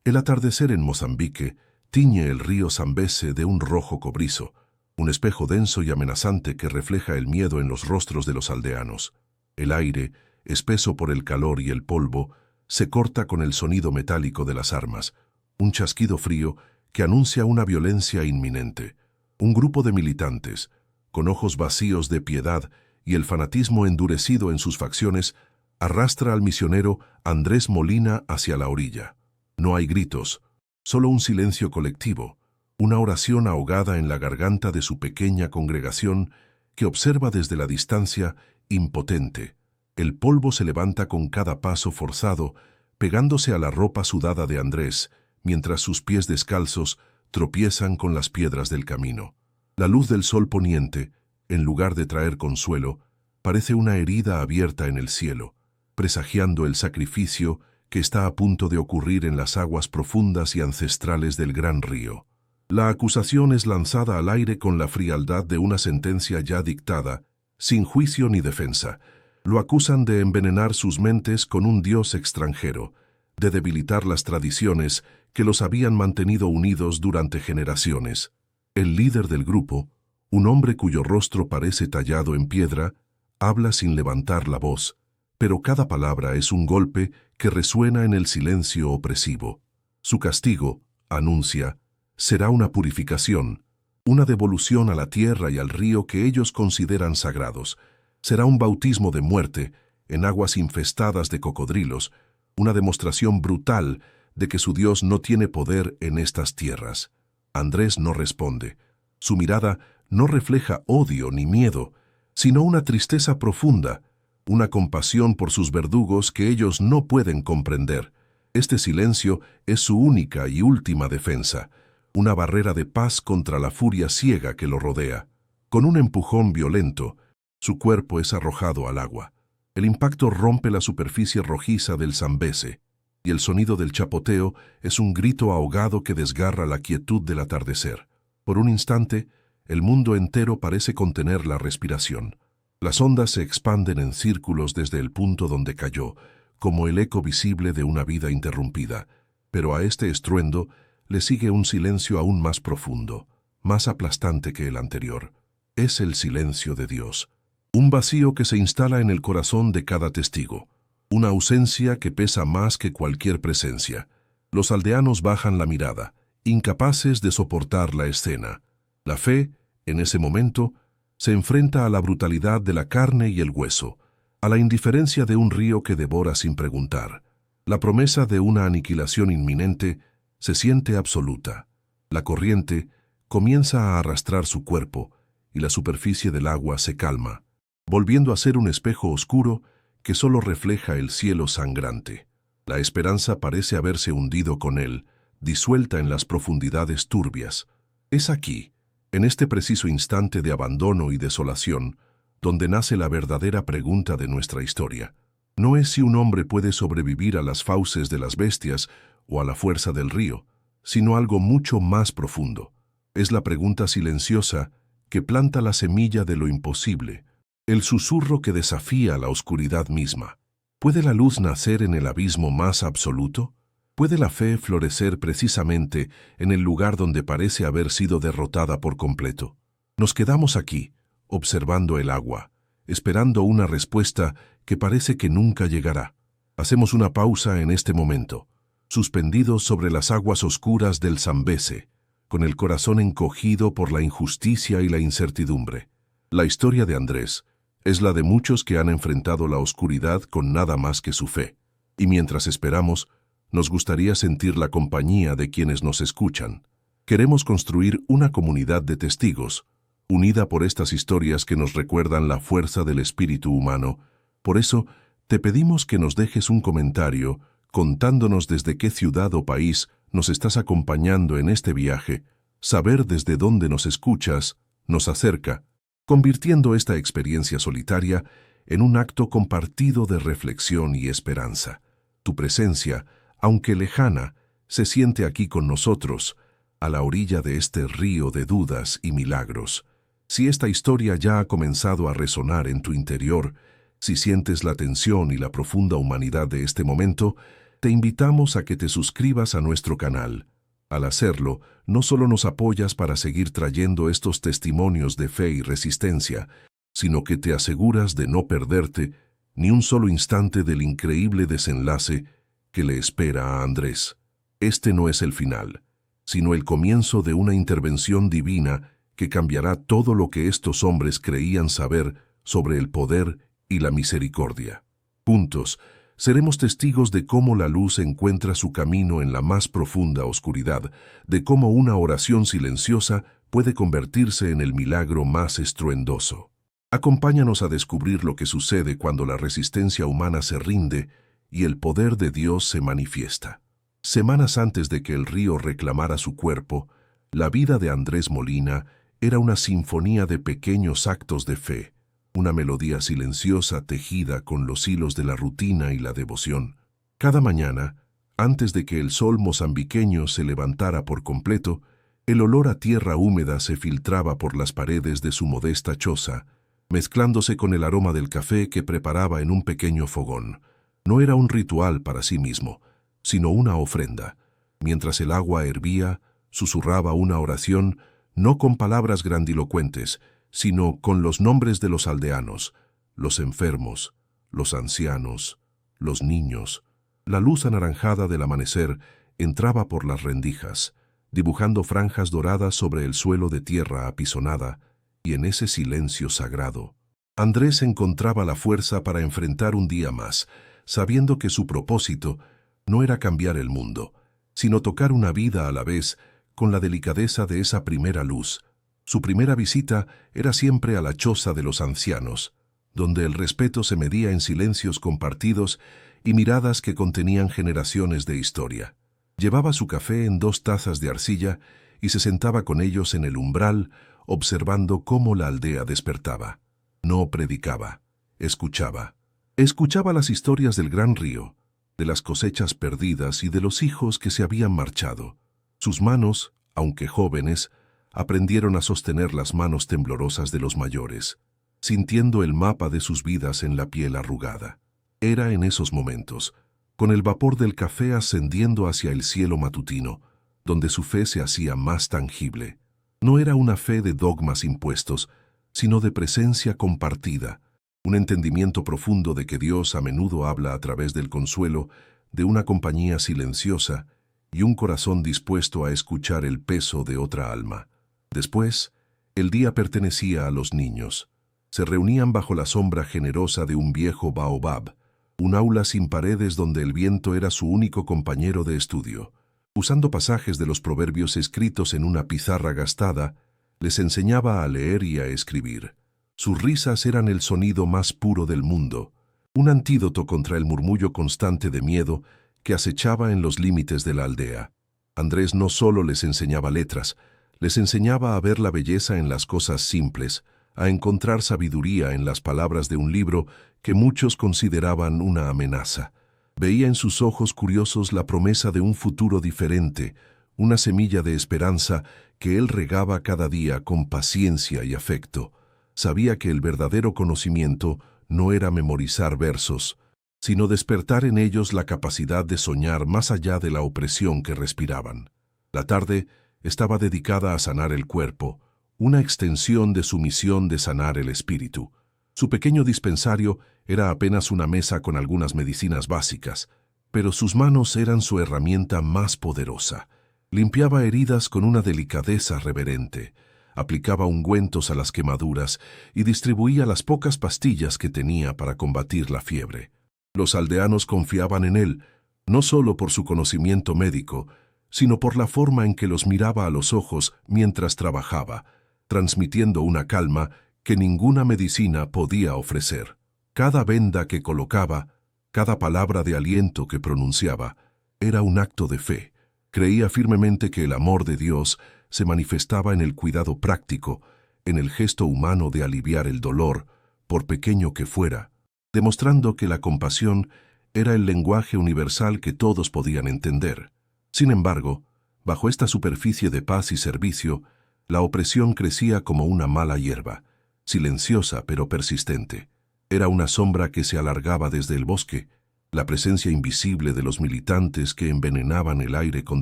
El atardecer en Mozambique tiñe el río Zambeze de un rojo cobrizo, un espejo denso y amenazante que refleja el miedo en los rostros de los aldeanos. El aire, espeso por el calor y el polvo, se corta con el sonido metálico de las armas, un chasquido frío que anuncia una violencia inminente. Un grupo de militantes, con ojos vacíos de piedad y el fanatismo endurecido en sus facciones, arrastra al misionero Andrés Molina hacia la orilla. No hay gritos, solo un silencio colectivo, una oración ahogada en la garganta de su pequeña congregación que observa desde la distancia, impotente. El polvo se levanta con cada paso forzado, pegándose a la ropa sudada de Andrés, mientras sus pies descalzos tropiezan con las piedras del camino. La luz del sol poniente, en lugar de traer consuelo, parece una herida abierta en el cielo, presagiando el sacrificio que está a punto de ocurrir en las aguas profundas y ancestrales del gran río. La acusación es lanzada al aire con la frialdad de una sentencia ya dictada, sin juicio ni defensa. Lo acusan de envenenar sus mentes con un dios extranjero, de debilitar las tradiciones que los habían mantenido unidos durante generaciones. El líder del grupo, un hombre cuyo rostro parece tallado en piedra, habla sin levantar la voz, pero cada palabra es un golpe que resuena en el silencio opresivo. Su castigo, anuncia, será una purificación, una devolución a la tierra y al río que ellos consideran sagrados. Será un bautismo de muerte en aguas infestadas de cocodrilos, una demostración brutal de que su Dios no tiene poder en estas tierras. Andrés no responde. Su mirada no refleja odio ni miedo, sino una tristeza profunda, una compasión por sus verdugos que ellos no pueden comprender. Este silencio es su única y última defensa, una barrera de paz contra la furia ciega que lo rodea. Con un empujón violento, su cuerpo es arrojado al agua. El impacto rompe la superficie rojiza del Zambeze, y el sonido del chapoteo es un grito ahogado que desgarra la quietud del atardecer. Por un instante, el mundo entero parece contener la respiración. Las ondas se expanden en círculos desde el punto donde cayó, como el eco visible de una vida interrumpida. Pero a este estruendo le sigue un silencio aún más profundo, más aplastante que el anterior. Es el silencio de Dios. Un vacío que se instala en el corazón de cada testigo. Una ausencia que pesa más que cualquier presencia. Los aldeanos bajan la mirada, incapaces de soportar la escena. La fe, en ese momento, se enfrenta a la brutalidad de la carne y el hueso, a la indiferencia de un río que devora sin preguntar. La promesa de una aniquilación inminente se siente absoluta. La corriente comienza a arrastrar su cuerpo y la superficie del agua se calma, volviendo a ser un espejo oscuro que solo refleja el cielo sangrante. La esperanza parece haberse hundido con él, disuelta en las profundidades turbias. Es aquí, en este preciso instante de abandono y desolación, donde nace la verdadera pregunta de nuestra historia. No es si un hombre puede sobrevivir a las fauces de las bestias o a la fuerza del río, sino algo mucho más profundo. Es la pregunta silenciosa que planta la semilla de lo imposible, el susurro que desafía la oscuridad misma. ¿Puede la luz nacer en el abismo más absoluto? ¿Puede la fe florecer precisamente en el lugar donde parece haber sido derrotada por completo? Nos quedamos aquí, observando el agua, esperando una respuesta que parece que nunca llegará. Hacemos una pausa en este momento, suspendidos sobre las aguas oscuras del Zambeze, con el corazón encogido por la injusticia y la incertidumbre. La historia de Andrés es la de muchos que han enfrentado la oscuridad con nada más que su fe. Y mientras esperamos, nos gustaría sentir la compañía de quienes nos escuchan. Queremos construir una comunidad de testigos, unida por estas historias que nos recuerdan la fuerza del espíritu humano. Por eso, te pedimos que nos dejes un comentario contándonos desde qué ciudad o país nos estás acompañando en este viaje. Saber desde dónde nos escuchas nos acerca, convirtiendo esta experiencia solitaria en un acto compartido de reflexión y esperanza. Tu presencia, aunque lejana, se siente aquí con nosotros, a la orilla de este río de dudas y milagros. Si esta historia ya ha comenzado a resonar en tu interior, si sientes la tensión y la profunda humanidad de este momento, Te invitamos a que te suscribas a nuestro canal. Al hacerlo, no solo nos apoyas para seguir trayendo estos testimonios de fe y resistencia, sino que te aseguras de no perderte ni un solo instante del increíble desenlace que le espera a Andrés. Este no es el final, sino el comienzo de una intervención divina que cambiará todo lo que estos hombres creían saber sobre el poder y la misericordia. Juntos, seremos testigos de cómo la luz encuentra su camino en la más profunda oscuridad, de cómo una oración silenciosa puede convertirse en el milagro más estruendoso. Acompáñanos a descubrir lo que sucede cuando la resistencia humana se rinde y el poder de Dios se manifiesta. Semanas antes de que el río reclamara su cuerpo, la vida de Andrés Molina era una sinfonía de pequeños actos de fe, una melodía silenciosa tejida con los hilos de la rutina y la devoción. Cada mañana, antes de que el sol mozambiqueño se levantara por completo, el olor a tierra húmeda se filtraba por las paredes de su modesta choza, mezclándose con el aroma del café que preparaba en un pequeño fogón. No era un ritual para sí mismo, sino una ofrenda. Mientras el agua hervía, susurraba una oración, no con palabras grandilocuentes, sino con los nombres de los aldeanos, los enfermos, los ancianos, los niños. La luz anaranjada del amanecer entraba por las rendijas, dibujando franjas doradas sobre el suelo de tierra apisonada, y en ese silencio sagrado, Andrés encontraba la fuerza para enfrentar un día más, sabiendo que su propósito no era cambiar el mundo, sino tocar una vida a la vez con la delicadeza de esa primera luz. Su primera visita era siempre a la choza de los ancianos, donde el respeto se medía en silencios compartidos y miradas que contenían generaciones de historia. Llevaba su café en 2 tazas de arcilla y se sentaba con ellos en el umbral, observando cómo la aldea despertaba. No predicaba, escuchaba. Escuchaba las historias del gran río, de las cosechas perdidas y de los hijos que se habían marchado. Sus manos, aunque jóvenes, aprendieron a sostener las manos temblorosas de los mayores, sintiendo el mapa de sus vidas en la piel arrugada. Era en esos momentos, con el vapor del café ascendiendo hacia el cielo matutino, donde su fe se hacía más tangible. No era una fe de dogmas impuestos, sino de presencia compartida, un entendimiento profundo de que Dios a menudo habla a través del consuelo, de una compañía silenciosa y un corazón dispuesto a escuchar el peso de otra alma. Después, el día pertenecía a los niños. Se reunían bajo la sombra generosa de un viejo baobab, un aula sin paredes donde el viento era su único compañero de estudio. Usando pasajes de los proverbios escritos en una pizarra gastada, les enseñaba a leer y a escribir. Sus risas eran el sonido más puro del mundo, un antídoto contra el murmullo constante de miedo que acechaba en los límites de la aldea. Andrés no solo les enseñaba letras, les enseñaba a ver la belleza en las cosas simples, a encontrar sabiduría en las palabras de un libro que muchos consideraban una amenaza. Veía en sus ojos curiosos la promesa de un futuro diferente, una semilla de esperanza que él regaba cada día con paciencia y afecto. Sabía que el verdadero conocimiento no era memorizar versos, sino despertar en ellos la capacidad de soñar más allá de la opresión que respiraban. La tarde estaba dedicada a sanar el cuerpo, una extensión de su misión de sanar el espíritu. Su pequeño dispensario era apenas una mesa con algunas medicinas básicas, pero sus manos eran su herramienta más poderosa. Limpiaba heridas con una delicadeza reverente, aplicaba ungüentos a las quemaduras y distribuía las pocas pastillas que tenía para combatir la fiebre. Los aldeanos confiaban en él, no solo por su conocimiento médico, sino por la forma en que los miraba a los ojos mientras trabajaba, transmitiendo una calma que ninguna medicina podía ofrecer. Cada venda que colocaba, cada palabra de aliento que pronunciaba, era un acto de fe. Creía firmemente que el amor de Dios se manifestaba en el cuidado práctico, en el gesto humano de aliviar el dolor, por pequeño que fuera, demostrando que la compasión era el lenguaje universal que todos podían entender. Sin embargo, bajo esta superficie de paz y servicio, la opresión crecía como una mala hierba, silenciosa pero persistente. Era una sombra que se alargaba desde el bosque, la presencia invisible de los militantes que envenenaban el aire con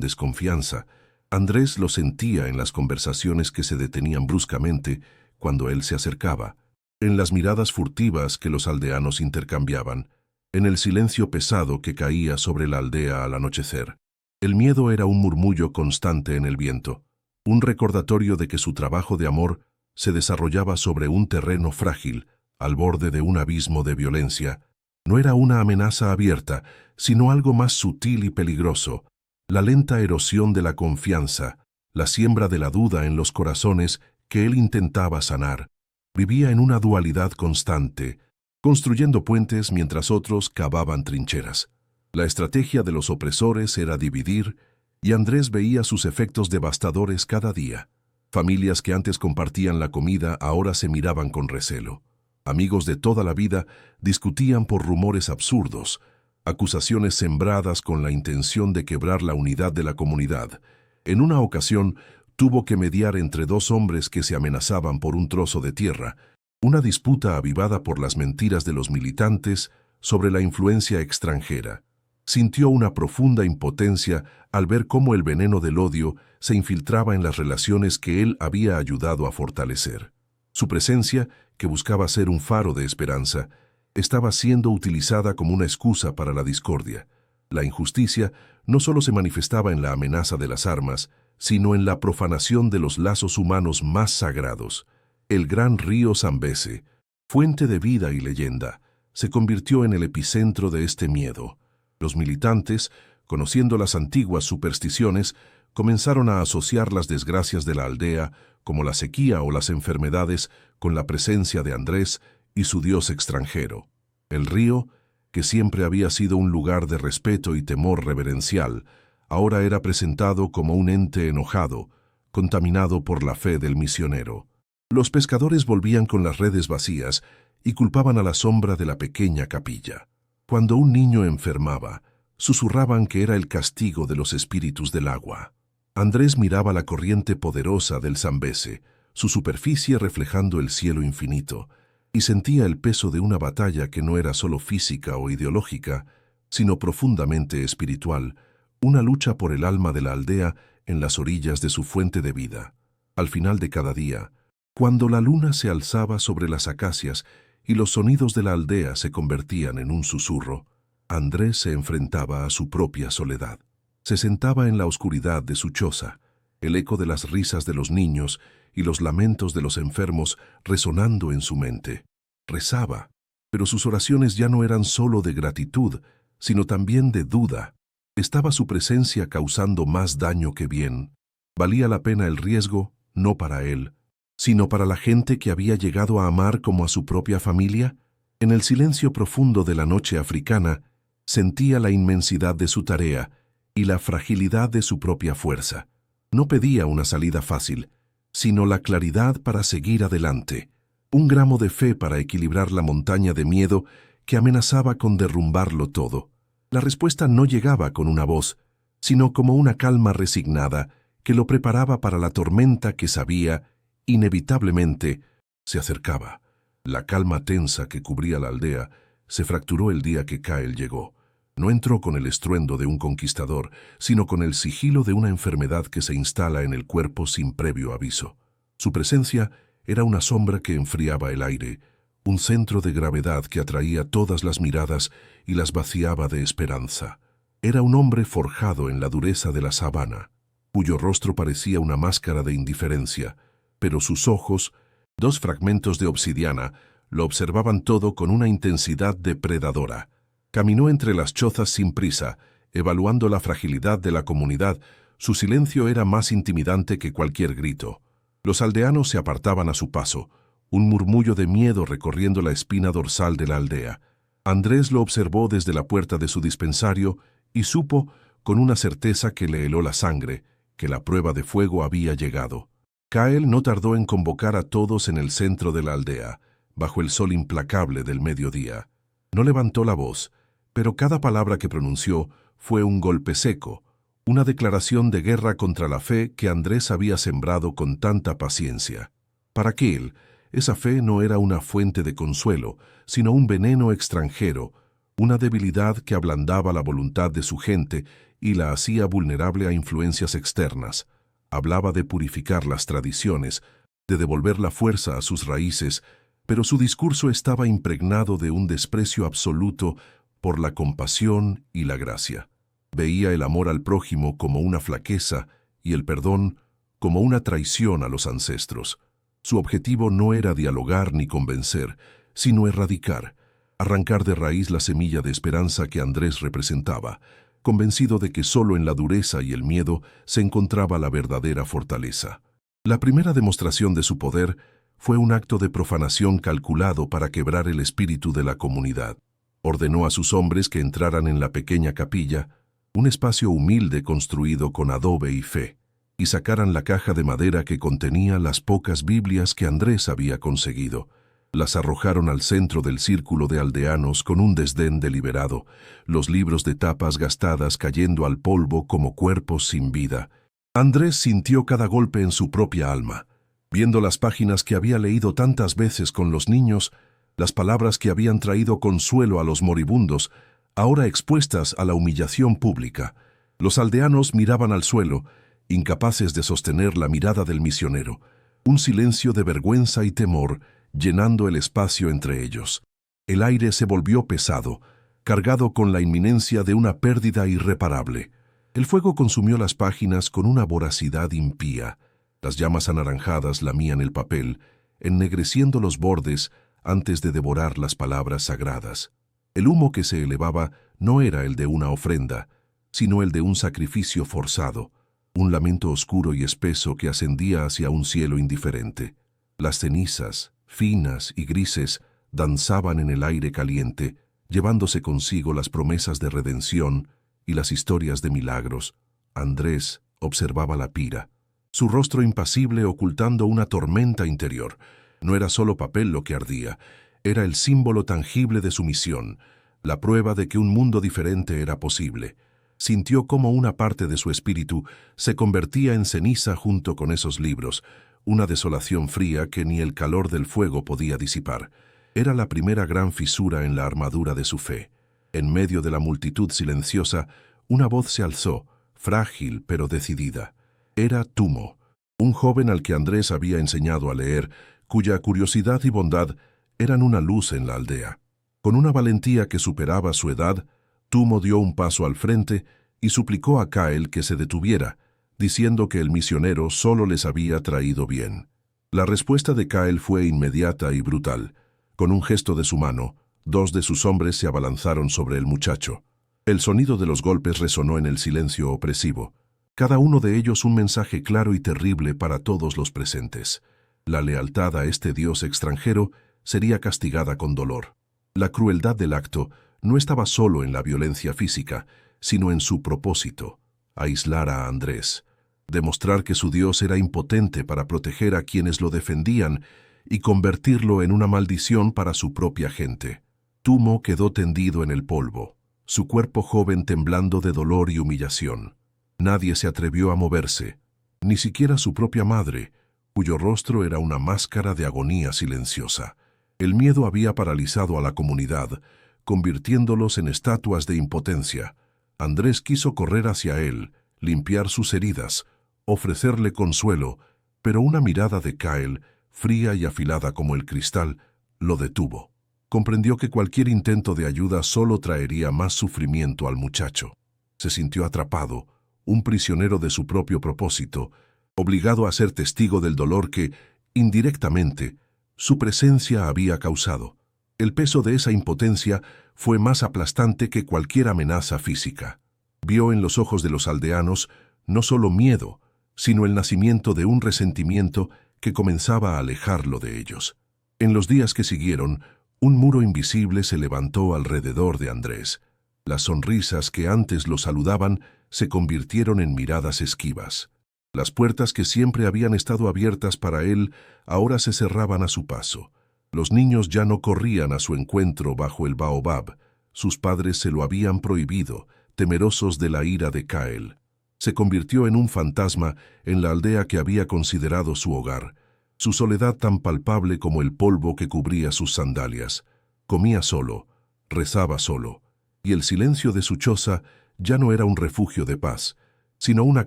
desconfianza. Andrés lo sentía en las conversaciones que se detenían bruscamente cuando él se acercaba, en las miradas furtivas que los aldeanos intercambiaban, en el silencio pesado que caía sobre la aldea al anochecer. El miedo era un murmullo constante en el viento, un recordatorio de que su trabajo de amor se desarrollaba sobre un terreno frágil, al borde de un abismo de violencia. No era una amenaza abierta, sino algo más sutil y peligroso, la lenta erosión de la confianza, la siembra de la duda en los corazones que él intentaba sanar. Vivía en una dualidad constante, construyendo puentes mientras otros cavaban trincheras. La estrategia de los opresores era dividir, y Andrés veía sus efectos devastadores cada día. Familias que antes compartían la comida ahora se miraban con recelo. Amigos de toda la vida discutían por rumores absurdos, acusaciones sembradas con la intención de quebrar la unidad de la comunidad. En una ocasión, tuvo que mediar entre dos hombres que se amenazaban por un trozo de tierra, una disputa avivada por las mentiras de los militantes sobre la influencia extranjera. Sintió una profunda impotencia al ver cómo el veneno del odio se infiltraba en las relaciones que él había ayudado a fortalecer. Su presencia, que buscaba ser un faro de esperanza, estaba siendo utilizada como una excusa para la discordia. La injusticia no solo se manifestaba en la amenaza de las armas, sino en la profanación de los lazos humanos más sagrados. El gran río Zambeze, fuente de vida y leyenda, se convirtió en el epicentro de este miedo. Los militantes, conociendo las antiguas supersticiones, comenzaron a asociar las desgracias de la aldea, como la sequía o las enfermedades, con la presencia de Andrés y su dios extranjero. El río, que siempre había sido un lugar de respeto y temor reverencial, ahora era presentado como un ente enojado, contaminado por la fe del misionero. Los pescadores volvían con las redes vacías y culpaban a la sombra de la pequeña capilla. Cuando un niño enfermaba, susurraban que era el castigo de los espíritus del agua. Andrés miraba la corriente poderosa del Zambeze, su superficie reflejando el cielo infinito, y sentía el peso de una batalla que no era solo física o ideológica, sino profundamente espiritual, una lucha por el alma de la aldea en las orillas de su fuente de vida. Al final de cada día, cuando la luna se alzaba sobre las acacias y los sonidos de la aldea se convertían en un susurro, Andrés se enfrentaba a su propia soledad. Se sentaba en la oscuridad de su choza, el eco de las risas de los niños y los lamentos de los enfermos resonando en su mente. Rezaba, pero sus oraciones ya no eran solo de gratitud, sino también de duda. ¿Estaba su presencia causando más daño que bien? ¿Valía la pena el riesgo, no para él, sino para la gente que había llegado a amar como a su propia familia? En el silencio profundo de la noche africana, sentía la inmensidad de su tarea y la fragilidad de su propia fuerza. No pedía una salida fácil, sino la claridad para seguir adelante, un gramo de fe para equilibrar la montaña de miedo que amenazaba con derrumbarlo todo. La respuesta no llegaba con una voz, sino como una calma resignada que lo preparaba para la tormenta que sabía, inevitablemente, se acercaba. La calma tensa que cubría la aldea se fracturó el día que Kael llegó. No entró con el estruendo de un conquistador, sino con el sigilo de una enfermedad que se instala en el cuerpo sin previo aviso. Su presencia era una sombra que enfriaba el aire, un centro de gravedad que atraía todas las miradas y las vaciaba de esperanza. Era un hombre forjado en la dureza de la sabana, cuyo rostro parecía una máscara de indiferencia, pero sus ojos, dos fragmentos de obsidiana, lo observaban todo con una intensidad depredadora. Caminó entre las chozas sin prisa, evaluando la fragilidad de la comunidad. Su silencio era más intimidante que cualquier grito. Los aldeanos se apartaban a su paso, un murmullo de miedo recorriendo la espina dorsal de la aldea. Andrés lo observó desde la puerta de su dispensario y supo, con una certeza que le heló la sangre, que la prueba de fuego había llegado. Kael no tardó en convocar a todos en el centro de la aldea, bajo el sol implacable del mediodía. No levantó la voz, pero cada palabra que pronunció fue un golpe seco, una declaración de guerra contra la fe que Andrés había sembrado con tanta paciencia. Para Kael, esa fe no era una fuente de consuelo, sino un veneno extranjero, una debilidad que ablandaba la voluntad de su gente y la hacía vulnerable a influencias externas. Hablaba de purificar las tradiciones, de devolver la fuerza a sus raíces, pero su discurso estaba impregnado de un desprecio absoluto por la compasión y la gracia. Veía el amor al prójimo como una flaqueza y el perdón como una traición a los ancestros. Su objetivo no era dialogar ni convencer, sino erradicar, arrancar de raíz la semilla de esperanza que Andrés representaba, convencido de que solo en la dureza y el miedo se encontraba la verdadera fortaleza. La primera demostración de su poder fue un acto de profanación calculado para quebrar el espíritu de la comunidad. Ordenó a sus hombres que entraran en la pequeña capilla, un espacio humilde construido con adobe y fe, y sacaran la caja de madera que contenía las pocas Biblias que Andrés había conseguido. Las arrojaron al centro del círculo de aldeanos con un desdén deliberado, los libros de tapas gastadas cayendo al polvo como cuerpos sin vida. Andrés sintió cada golpe en su propia alma, viendo las páginas que había leído tantas veces con los niños, las palabras que habían traído consuelo a los moribundos, ahora expuestas a la humillación pública. Los aldeanos miraban al suelo, incapaces de sostener la mirada del misionero, un silencio de vergüenza y temor llenando el espacio entre ellos. El aire se volvió pesado, cargado con la inminencia de una pérdida irreparable. El fuego consumió las páginas con una voracidad impía. Las llamas anaranjadas lamían el papel, ennegreciendo los bordes antes de devorar las palabras sagradas. El humo que se elevaba no era el de una ofrenda, sino el de un sacrificio forzado, un lamento oscuro y espeso que ascendía hacia un cielo indiferente. Las cenizas, finas y grises, danzaban en el aire caliente, llevándose consigo las promesas de redención y las historias de milagros. Andrés observaba la pira, su rostro impasible ocultando una tormenta interior. No era solo papel lo que ardía, era el símbolo tangible de su misión, la prueba de que un mundo diferente era posible. Sintió cómo una parte de su espíritu se convertía en ceniza junto con esos libros, una desolación fría que ni el calor del fuego podía disipar. Era la primera gran fisura en la armadura de su fe. En medio de la multitud silenciosa, una voz se alzó, frágil pero decidida. Era Tumo, un joven al que Andrés había enseñado a leer, cuya curiosidad y bondad eran una luz en la aldea. Con una valentía que superaba su edad, Tumo dio un paso al frente y suplicó a Kael que se detuviera, diciendo que el misionero solo les había traído bien. La respuesta de Kael fue inmediata y brutal. Con un gesto de su mano, 2 de sus hombres se abalanzaron sobre el muchacho. El sonido de los golpes resonó en el silencio opresivo. Cada uno de ellos un mensaje claro y terrible para todos los presentes. La lealtad a este dios extranjero sería castigada con dolor. La crueldad del acto no estaba solo en la violencia física, sino en su propósito: aislar a Andrés, demostrar que su Dios era impotente para proteger a quienes lo defendían y convertirlo en una maldición para su propia gente. Tumo quedó tendido en el polvo, su cuerpo joven temblando de dolor y humillación. Nadie se atrevió a moverse, ni siquiera su propia madre, cuyo rostro era una máscara de agonía silenciosa. El miedo había paralizado a la comunidad, convirtiéndolos en estatuas de impotencia. Andrés quiso correr hacia él, limpiar sus heridas, ofrecerle consuelo, pero una mirada de Kael, fría y afilada como el cristal, lo detuvo. Comprendió que cualquier intento de ayuda solo traería más sufrimiento al muchacho. Se sintió atrapado, un prisionero de su propio propósito, obligado a ser testigo del dolor que, indirectamente, su presencia había causado. El peso de esa impotencia fue más aplastante que cualquier amenaza física. Vio en los ojos de los aldeanos no solo miedo, sino el nacimiento de un resentimiento que comenzaba a alejarlo de ellos. En los días que siguieron, un muro invisible se levantó alrededor de Andrés. Las sonrisas que antes lo saludaban se convirtieron en miradas esquivas. Las puertas que siempre habían estado abiertas para él ahora se cerraban a su paso. Los niños ya no corrían a su encuentro bajo el baobab. Sus padres se lo habían prohibido, temerosos de la ira de Kael. Se convirtió en un fantasma en la aldea que había considerado su hogar, su soledad tan palpable como el polvo que cubría sus sandalias. Comía solo, rezaba solo, y el silencio de su choza ya no era un refugio de paz, sino una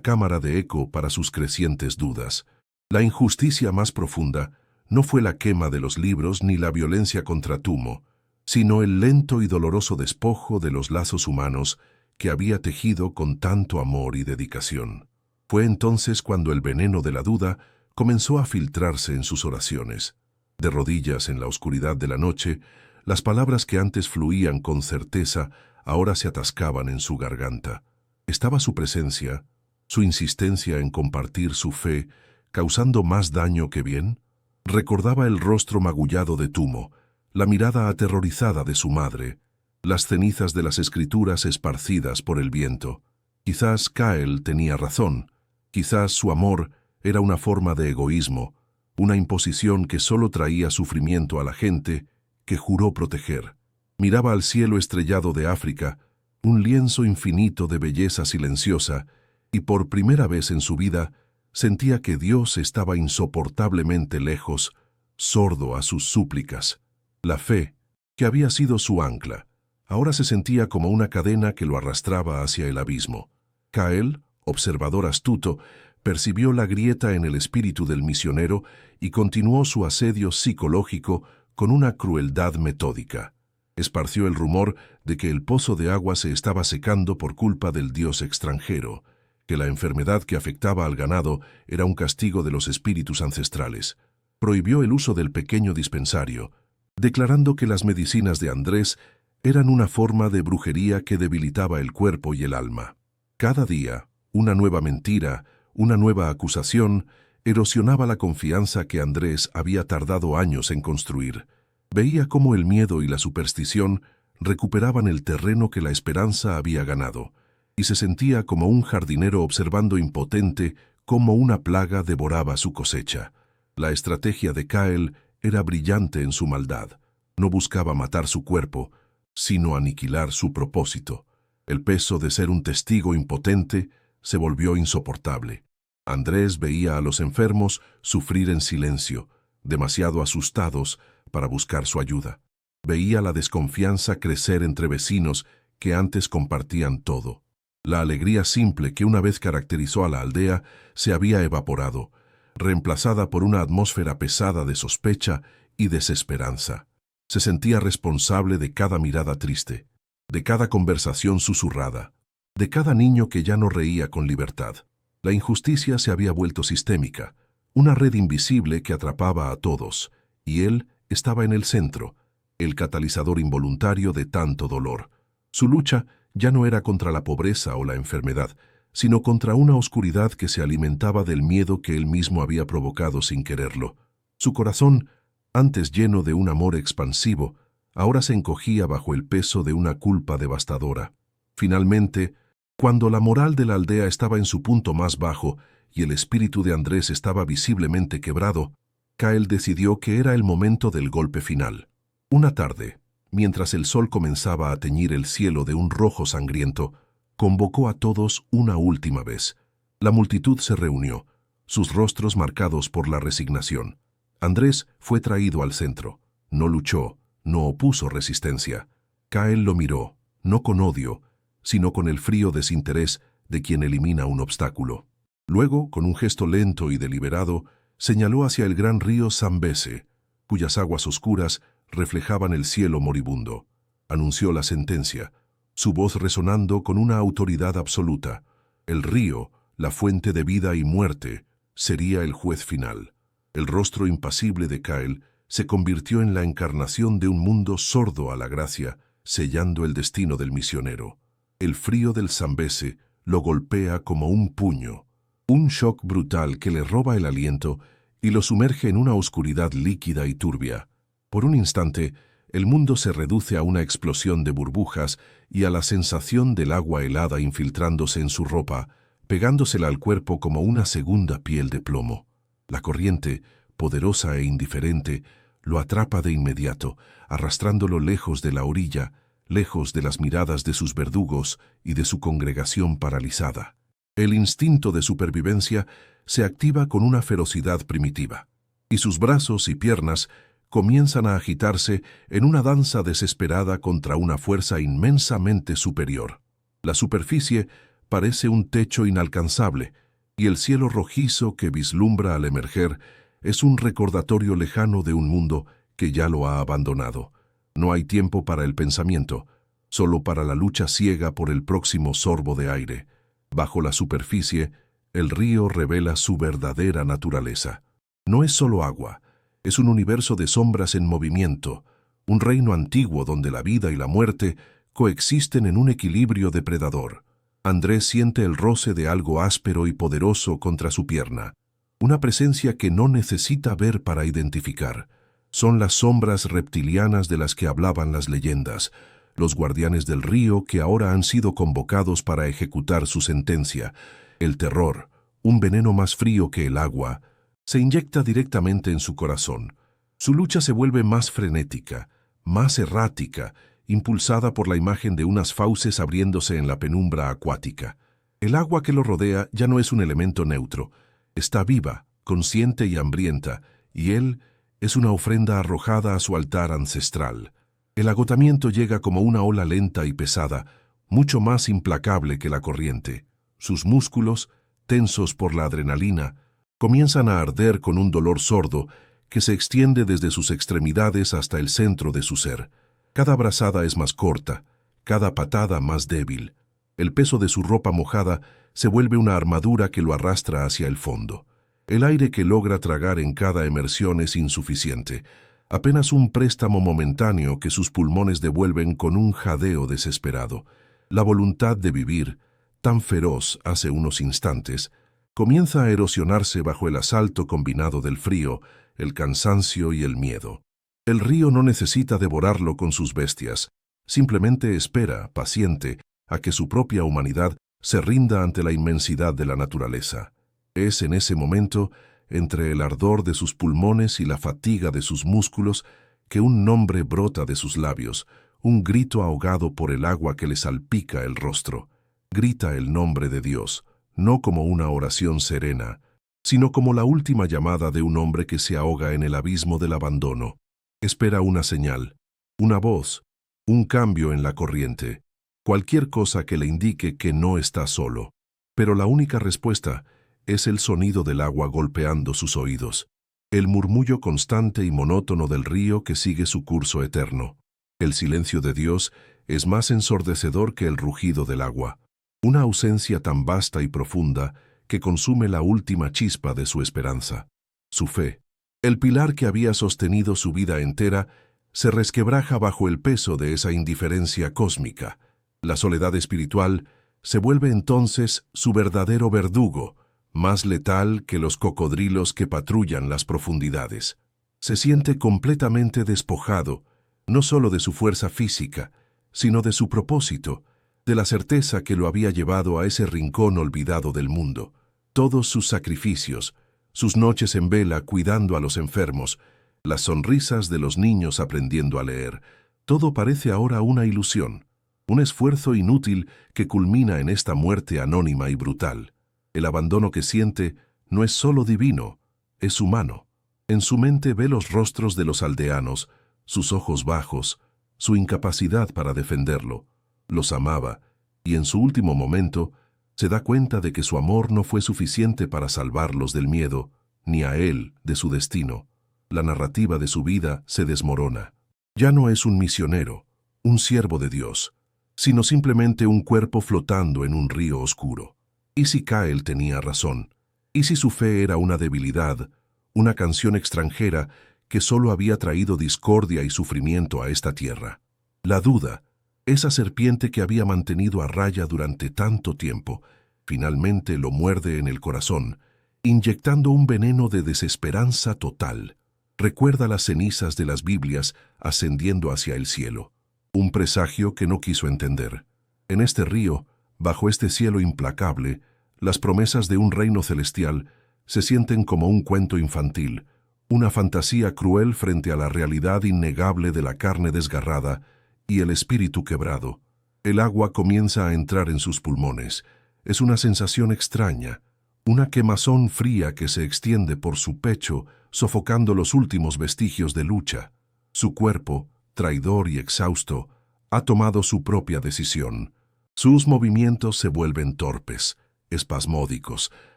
cámara de eco para sus crecientes dudas. La injusticia más profunda no fue la quema de los libros ni la violencia contra Tumo, sino el lento y doloroso despojo de los lazos humanos que había tejido con tanto amor y dedicación. Fue entonces cuando el veneno de la duda comenzó a filtrarse en sus oraciones. De rodillas en la oscuridad de la noche, las palabras que antes fluían con certeza ahora se atascaban en su garganta. Estaba su presencia, su insistencia en compartir su fe, causando más daño que bien. Recordaba el rostro magullado de Tumo, la mirada aterrorizada de su madre, las cenizas de las escrituras esparcidas por el viento. Quizás Kael tenía razón, quizás su amor era una forma de egoísmo, una imposición que solo traía sufrimiento a la gente que juró proteger. Miraba al cielo estrellado de África, un lienzo infinito de belleza silenciosa, y por primera vez en su vida sentía que Dios estaba insoportablemente lejos, sordo a sus súplicas. La fe, que había sido su ancla, ahora se sentía como una cadena que lo arrastraba hacia el abismo. Kael, observador astuto, percibió la grieta en el espíritu del misionero y continuó su asedio psicológico con una crueldad metódica. Esparció el rumor de que el pozo de agua se estaba secando por culpa del dios extranjero, que la enfermedad que afectaba al ganado era un castigo de los espíritus ancestrales. Prohibió el uso del pequeño dispensario, declarando que las medicinas de Andrés eran una forma de brujería que debilitaba el cuerpo y el alma. Cada día, una nueva mentira, una nueva acusación, erosionaba la confianza que Andrés había tardado años en construir. Veía cómo el miedo y la superstición recuperaban el terreno que la esperanza había ganado, y se sentía como un jardinero observando impotente cómo una plaga devoraba su cosecha. La estrategia de Kael era brillante en su maldad. No buscaba matar su cuerpo, sino aniquilar su propósito. El peso de ser un testigo impotente se volvió insoportable. Andrés veía a los enfermos sufrir en silencio, demasiado asustados para buscar su ayuda. Veía la desconfianza crecer entre vecinos que antes compartían todo. La alegría simple que una vez caracterizó a la aldea se había evaporado, reemplazada por una atmósfera pesada de sospecha y desesperanza. Se sentía responsable de cada mirada triste, de cada conversación susurrada, de cada niño que ya no reía con libertad. La injusticia se había vuelto sistémica, una red invisible que atrapaba a todos, y él estaba en el centro, el catalizador involuntario de tanto dolor. Su lucha ya no era contra la pobreza o la enfermedad, sino contra una oscuridad que se alimentaba del miedo que él mismo había provocado sin quererlo. Su corazón, antes lleno de un amor expansivo, ahora se encogía bajo el peso de una culpa devastadora. Finalmente, cuando la moral de la aldea estaba en su punto más bajo y el espíritu de Andrés estaba visiblemente quebrado, Kael decidió que era el momento del golpe final. Una tarde, mientras el sol comenzaba a teñir el cielo de un rojo sangriento, convocó a todos una última vez. La multitud se reunió, sus rostros marcados por la resignación. Andrés fue traído al centro. No luchó, no opuso resistencia. Kael lo miró, no con odio, sino con el frío desinterés de quien elimina un obstáculo. Luego, con un gesto lento y deliberado, señaló hacia el gran río Zambeze, cuyas aguas oscuras reflejaban el cielo moribundo. Anunció la sentencia, su voz resonando con una autoridad absoluta. El río, la fuente de vida y muerte, sería el juez final. El rostro impasible de Kael se convirtió en la encarnación de un mundo sordo a la gracia, sellando el destino del misionero. El frío del Zambeze lo golpea como un puño, un shock brutal que le roba el aliento y lo sumerge en una oscuridad líquida y turbia. Por un instante, el mundo se reduce a una explosión de burbujas y a la sensación del agua helada infiltrándose en su ropa, pegándosela al cuerpo como una segunda piel de plomo. La corriente, poderosa e indiferente, lo atrapa de inmediato, arrastrándolo lejos de la orilla, lejos de las miradas de sus verdugos y de su congregación paralizada. El instinto de supervivencia se activa con una ferocidad primitiva, y sus brazos y piernas comienzan a agitarse en una danza desesperada contra una fuerza inmensamente superior. La superficie parece un techo inalcanzable, y el cielo rojizo que vislumbra al emerger es un recordatorio lejano de un mundo que ya lo ha abandonado. No hay tiempo para el pensamiento, solo para la lucha ciega por el próximo sorbo de aire. Bajo la superficie, el río revela su verdadera naturaleza. No es solo agua, es un universo de sombras en movimiento, un reino antiguo donde la vida y la muerte coexisten en un equilibrio depredador. Andrés siente el roce de algo áspero y poderoso contra su pierna, una presencia que no necesita ver para identificar. Son las sombras reptilianas de las que hablaban las leyendas, los guardianes del río que ahora han sido convocados para ejecutar su sentencia. El terror, un veneno más frío que el agua, se inyecta directamente en su corazón. Su lucha se vuelve más frenética, más errática, impulsada por la imagen de unas fauces abriéndose en la penumbra acuática. El agua que lo rodea ya no es un elemento neutro. Está viva, consciente y hambrienta, y él es una ofrenda arrojada a su altar ancestral. El agotamiento llega como una ola lenta y pesada, mucho más implacable que la corriente. Sus músculos, tensos por la adrenalina, comienzan a arder con un dolor sordo que se extiende desde sus extremidades hasta el centro de su ser. Cada brazada es más corta, cada patada más débil. El peso de su ropa mojada se vuelve una armadura que lo arrastra hacia el fondo. El aire que logra tragar en cada emersión es insuficiente, apenas un préstamo momentáneo que sus pulmones devuelven con un jadeo desesperado. La voluntad de vivir, tan feroz hace unos instantes, comienza a erosionarse bajo el asalto combinado del frío, el cansancio y el miedo. El río no necesita devorarlo con sus bestias, simplemente espera, paciente, a que su propia humanidad se rinda ante la inmensidad de la naturaleza. Es en ese momento, entre el ardor de sus pulmones y la fatiga de sus músculos, que un nombre brota de sus labios, un grito ahogado por el agua que le salpica el rostro. Grita el nombre de Dios, no como una oración serena, sino como la última llamada de un hombre que se ahoga en el abismo del abandono. Espera una señal, una voz, un cambio en la corriente, cualquier cosa que le indique que no está solo. Pero la única respuesta es el sonido del agua golpeando sus oídos, el murmullo constante y monótono del río que sigue su curso eterno. El silencio de Dios es más ensordecedor que el rugido del agua, una ausencia tan vasta y profunda que consume la última chispa de su esperanza, su fe. El pilar que había sostenido su vida entera se resquebraja bajo el peso de esa indiferencia cósmica. La soledad espiritual se vuelve entonces su verdadero verdugo, más letal que los cocodrilos que patrullan las profundidades. Se siente completamente despojado, no solo de su fuerza física, sino de su propósito, de la certeza que lo había llevado a ese rincón olvidado del mundo. Todos sus sacrificios, sus noches en vela cuidando a los enfermos, las sonrisas de los niños aprendiendo a leer, todo parece ahora una ilusión, un esfuerzo inútil que culmina en esta muerte anónima y brutal. El abandono que siente no es solo divino, es humano. En su mente ve los rostros de los aldeanos, sus ojos bajos, su incapacidad para defenderlo. Los amaba, y en su último momento se da cuenta de que su amor no fue suficiente para salvarlos del miedo, ni a él de su destino. La narrativa de su vida se desmorona. Ya no es un misionero, un siervo de Dios, sino simplemente un cuerpo flotando en un río oscuro. ¿Y si Cael tenía razón? ¿Y si su fe era una debilidad, una canción extranjera que solo había traído discordia y sufrimiento a esta tierra? La duda, esa serpiente que había mantenido a raya durante tanto tiempo, finalmente lo muerde en el corazón, inyectando un veneno de desesperanza total. Recuerda las cenizas de las Biblias ascendiendo hacia el cielo, un presagio que no quiso entender. En este río, bajo este cielo implacable, las promesas de un reino celestial se sienten como un cuento infantil, una fantasía cruel frente a la realidad innegable de la carne desgarrada y el espíritu quebrado. El agua comienza a entrar en sus pulmones. Es una sensación extraña, Una quemazón fría que se extiende por su pecho, sofocando los últimos vestigios de lucha. Su cuerpo, traidor y exhausto, ha tomado su propia decisión. Sus movimientos se vuelven torpes, espasmódicos,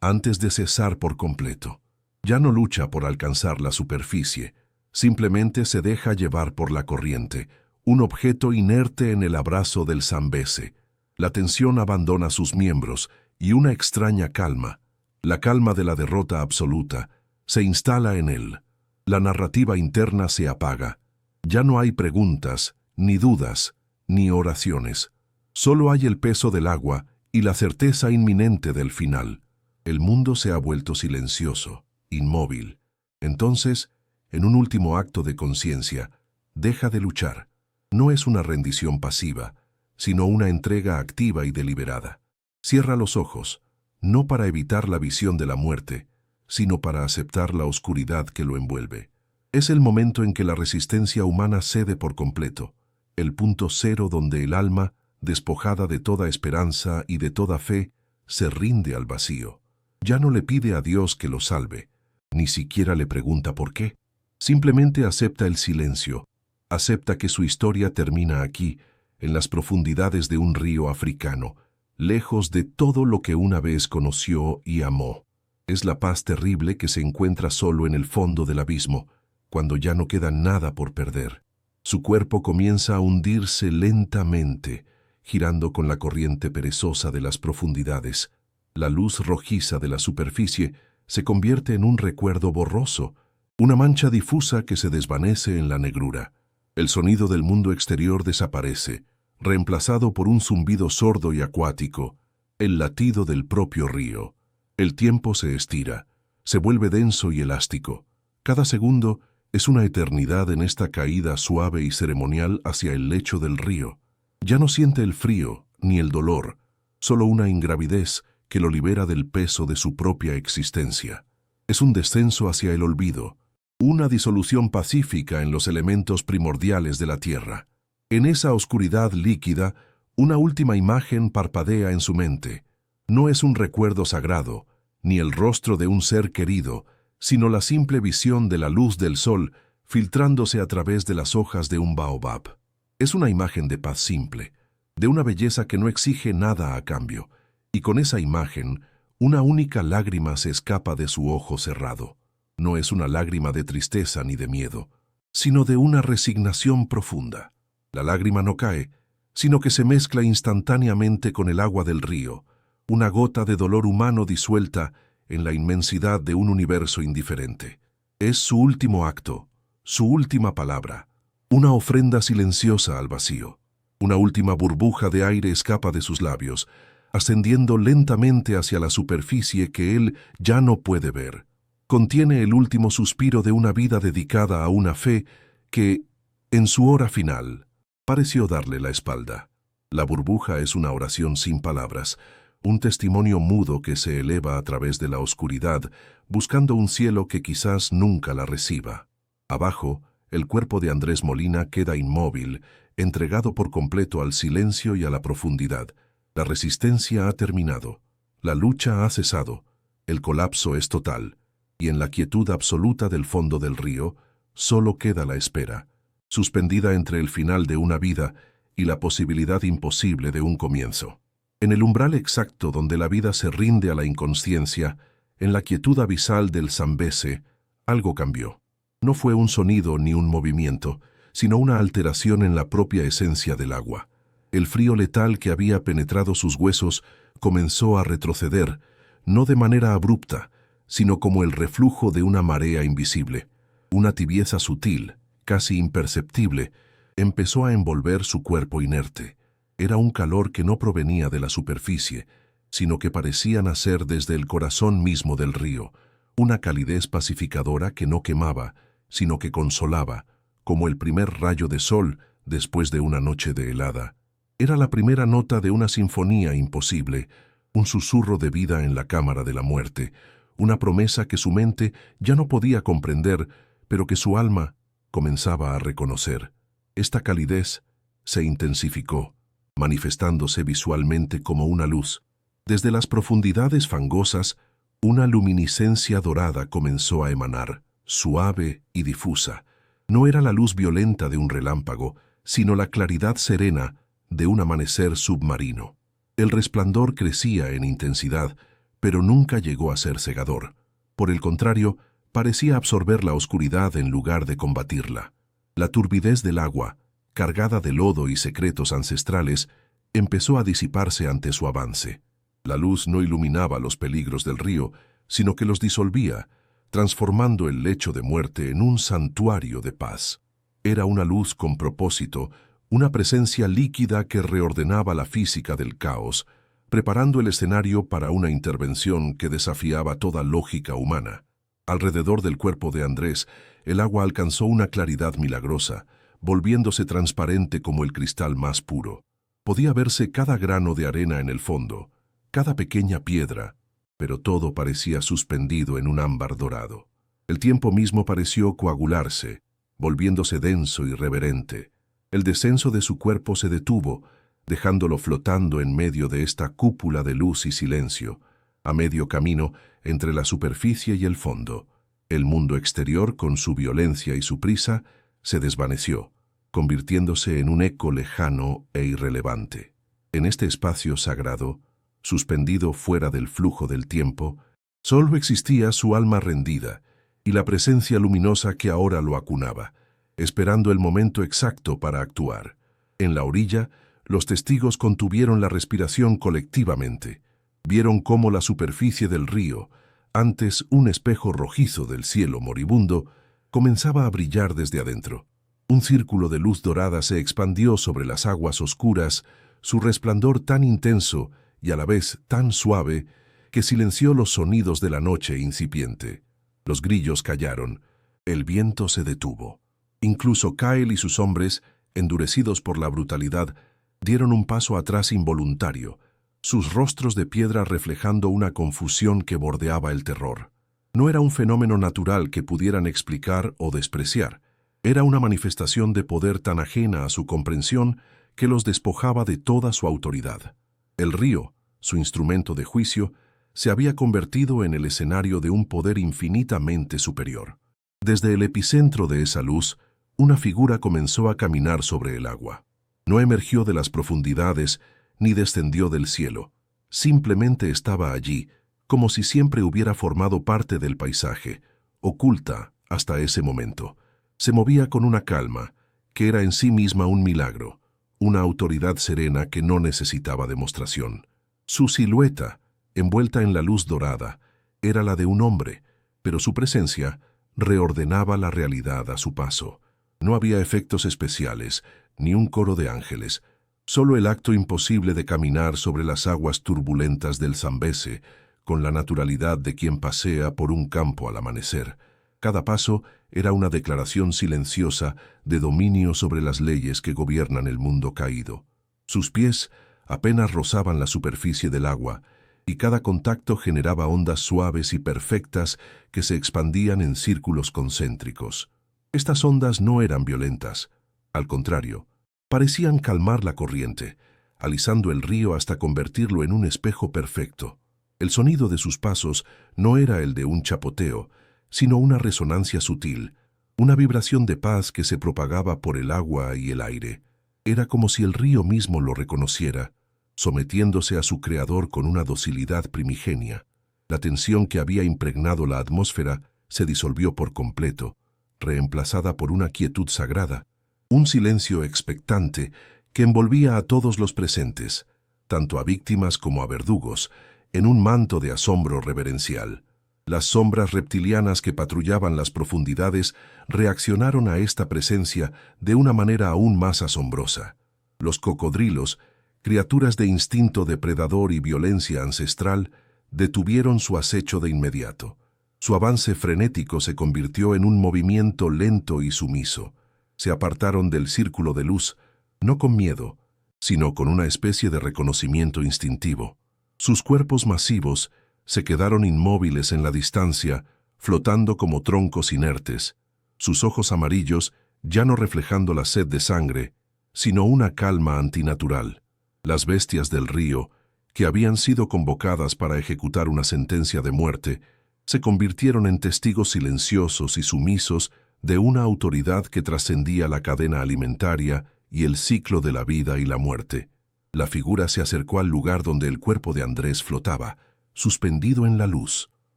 antes de cesar por completo. Ya no lucha por alcanzar la superficie, simplemente se deja llevar por la corriente, un objeto inerte en el abrazo del Zambeze. La tensión abandona sus miembros y una extraña calma, la calma de la derrota absoluta, se instala en él. La narrativa interna se apaga. Ya no hay preguntas, ni dudas, ni oraciones. Solo hay el peso del agua y la certeza inminente del final. El mundo se ha vuelto silencioso, inmóvil. Entonces, en un último acto de conciencia, deja de luchar. No es una rendición pasiva, sino una entrega activa y deliberada. Cierra los ojos, no para evitar la visión de la muerte, sino para aceptar la oscuridad que lo envuelve. Es el momento en que la resistencia humana cede por completo, el punto cero donde el alma, despojada de toda esperanza y de toda fe, se rinde al vacío. Ya no le pide a Dios que lo salve, ni siquiera le pregunta por qué. Simplemente acepta el silencio, acepta que su historia termina aquí, en las profundidades de un río africano, lejos de todo lo que una vez conoció y amó. Es la paz terrible que se encuentra solo en el fondo del abismo, cuando ya no queda nada por perder. Su cuerpo comienza a hundirse lentamente, girando con la corriente perezosa de las profundidades. La luz rojiza de la superficie se convierte en un recuerdo borroso, una mancha difusa que se desvanece en la negrura. El sonido del mundo exterior desaparece, reemplazado por un zumbido sordo y acuático, el latido del propio río. El tiempo se estira, se vuelve denso y elástico. Cada segundo es una eternidad en esta caída suave y ceremonial hacia el lecho del río. Ya no siente el frío ni el dolor, solo una ingravidez que lo libera del peso de su propia existencia. Es un descenso hacia el olvido, una disolución pacífica en los elementos primordiales de la tierra. En esa oscuridad líquida, una última imagen parpadea en su mente. No es un recuerdo sagrado, ni el rostro de un ser querido, sino la simple visión de la luz del sol filtrándose a través de las hojas de un baobab. Es una imagen de paz simple, de una belleza que no exige nada a cambio, y con esa imagen, una única lágrima se escapa de su ojo cerrado. No es una lágrima de tristeza ni de miedo, sino de una resignación profunda. La lágrima no cae, sino que se mezcla instantáneamente con el agua del río, una gota de dolor humano disuelta en la inmensidad de un universo indiferente. Es su último acto, su última palabra, una ofrenda silenciosa al vacío. Una última burbuja de aire escapa de sus labios, ascendiendo lentamente hacia la superficie que él ya no puede ver. Contiene el último suspiro de una vida dedicada a una fe que, en su hora final, pareció darle la espalda. La burbuja es una oración sin palabras, un testimonio mudo que se eleva a través de la oscuridad, buscando un cielo que quizás nunca la reciba. Abajo, el cuerpo de Andrés Molina queda inmóvil, entregado por completo al silencio y a la profundidad. La resistencia ha terminado, la lucha ha cesado, el colapso es total, y en la quietud absoluta del fondo del río, solo queda la espera, suspendida entre el final de una vida y la posibilidad imposible de un comienzo. En el umbral exacto donde la vida se rinde a la inconsciencia, en la quietud abisal del Zambeze, algo cambió. No fue un sonido ni un movimiento, sino una alteración en la propia esencia del agua. El frío letal que había penetrado sus huesos comenzó a retroceder, no de manera abrupta, sino como el reflujo de una marea invisible. Una tibieza sutil, casi imperceptible, empezó a envolver su cuerpo inerte. Era un calor que no provenía de la superficie, sino que parecía nacer desde el corazón mismo del río, una calidez pacificadora que no quemaba, sino que consolaba, como el primer rayo de sol después de una noche de helada. Era la primera nota de una sinfonía imposible, un susurro de vida en la cámara de la muerte, una promesa que su mente ya no podía comprender, pero que su alma comenzaba a reconocer. Esta calidez se intensificó, manifestándose visualmente como una luz. Desde las profundidades fangosas, Una luminiscencia dorada comenzó a emanar, suave y difusa. No era la luz violenta de un relámpago, sino la claridad serena de un amanecer submarino. El resplandor crecía en intensidad, pero nunca llegó a ser cegador. Por el contrario, parecía absorber la oscuridad en lugar de combatirla. La turbidez del agua, cargada de lodo y secretos ancestrales, empezó a disiparse ante su avance. La luz no iluminaba los peligros del río, sino que los disolvía, transformando el lecho de muerte en un santuario de paz. Era una luz con propósito, una presencia líquida que reordenaba la física del caos, preparando el escenario para una intervención que desafiaba toda lógica humana. Alrededor del cuerpo de Andrés, el agua alcanzó una claridad milagrosa, volviéndose transparente como el cristal más puro. Podía verse cada grano de arena en el fondo, cada pequeña piedra, pero todo parecía suspendido en un ámbar dorado. El tiempo mismo pareció coagularse, volviéndose denso y reverente. El descenso de su cuerpo se detuvo, dejándolo flotando en medio de esta cúpula de luz y silencio, a medio camino entre la superficie y el fondo. El mundo exterior, con su violencia y su prisa, se desvaneció, convirtiéndose en un eco lejano e irrelevante. En este espacio sagrado, suspendido fuera del flujo del tiempo, solo existía su alma rendida y la presencia luminosa que ahora lo acunaba, esperando el momento exacto para actuar. En la orilla, los testigos contuvieron la respiración colectivamente. Vieron cómo la superficie del río, antes un espejo rojizo del cielo moribundo, comenzaba a brillar desde adentro. Un círculo de luz dorada se expandió sobre las aguas oscuras, su resplandor tan intenso y a la vez tan suave que silenció los sonidos de la noche incipiente. Los grillos callaron, el viento se detuvo. Incluso Kyle y sus hombres, endurecidos por la brutalidad, dieron un paso atrás involuntario, sus rostros de piedra reflejando una confusión que bordeaba el terror. No era un fenómeno natural que pudieran explicar o despreciar. Era una manifestación de poder tan ajena a su comprensión que los despojaba de toda su autoridad. El río, su instrumento de juicio, se había convertido en el escenario de un poder infinitamente superior. Desde el epicentro de esa luz, una figura comenzó a caminar sobre el agua. No emergió de las profundidades ni descendió del cielo. Simplemente estaba allí, como si siempre hubiera formado parte del paisaje, oculta hasta ese momento. Se movía con una calma, que era en sí misma un milagro, una autoridad serena que no necesitaba demostración. Su silueta, envuelta en la luz dorada, era la de un hombre, pero su presencia reordenaba la realidad a su paso. No había efectos especiales, ni un coro de ángeles, solo el acto imposible de caminar sobre las aguas turbulentas del Zambeze, con la naturalidad de quien pasea por un campo al amanecer. Cada paso era una declaración silenciosa de dominio sobre las leyes que gobiernan el mundo caído. Sus pies apenas rozaban la superficie del agua, y cada contacto generaba ondas suaves y perfectas que se expandían en círculos concéntricos. Estas ondas no eran violentas, al contrario, parecían calmar la corriente, alisando el río hasta convertirlo en un espejo perfecto. El sonido de sus pasos no era el de un chapoteo, sino una resonancia sutil, una vibración de paz que se propagaba por el agua y el aire. Era como si el río mismo lo reconociera, sometiéndose a su creador con una docilidad primigenia. La tensión que había impregnado la atmósfera se disolvió por completo, reemplazada por una quietud sagrada, un silencio expectante que envolvía a todos los presentes, tanto a víctimas como a verdugos, en un manto de asombro reverencial. Las sombras reptilianas que patrullaban las profundidades reaccionaron a esta presencia de una manera aún más asombrosa. Los cocodrilos, criaturas de instinto depredador y violencia ancestral, detuvieron su acecho de inmediato. Su avance frenético se convirtió en un movimiento lento y sumiso. Se apartaron del círculo de luz, no con miedo, sino con una especie de reconocimiento instintivo. Sus cuerpos masivos se quedaron inmóviles en la distancia, flotando como troncos inertes, sus ojos amarillos ya no reflejando la sed de sangre, sino una calma antinatural. Las bestias del río, que habían sido convocadas para ejecutar una sentencia de muerte, se convirtieron en testigos silenciosos y sumisos de una autoridad que trascendía la cadena alimentaria y el ciclo de la vida y la muerte. La figura se acercó al lugar donde el cuerpo de Andrés flotaba, suspendido en la luz.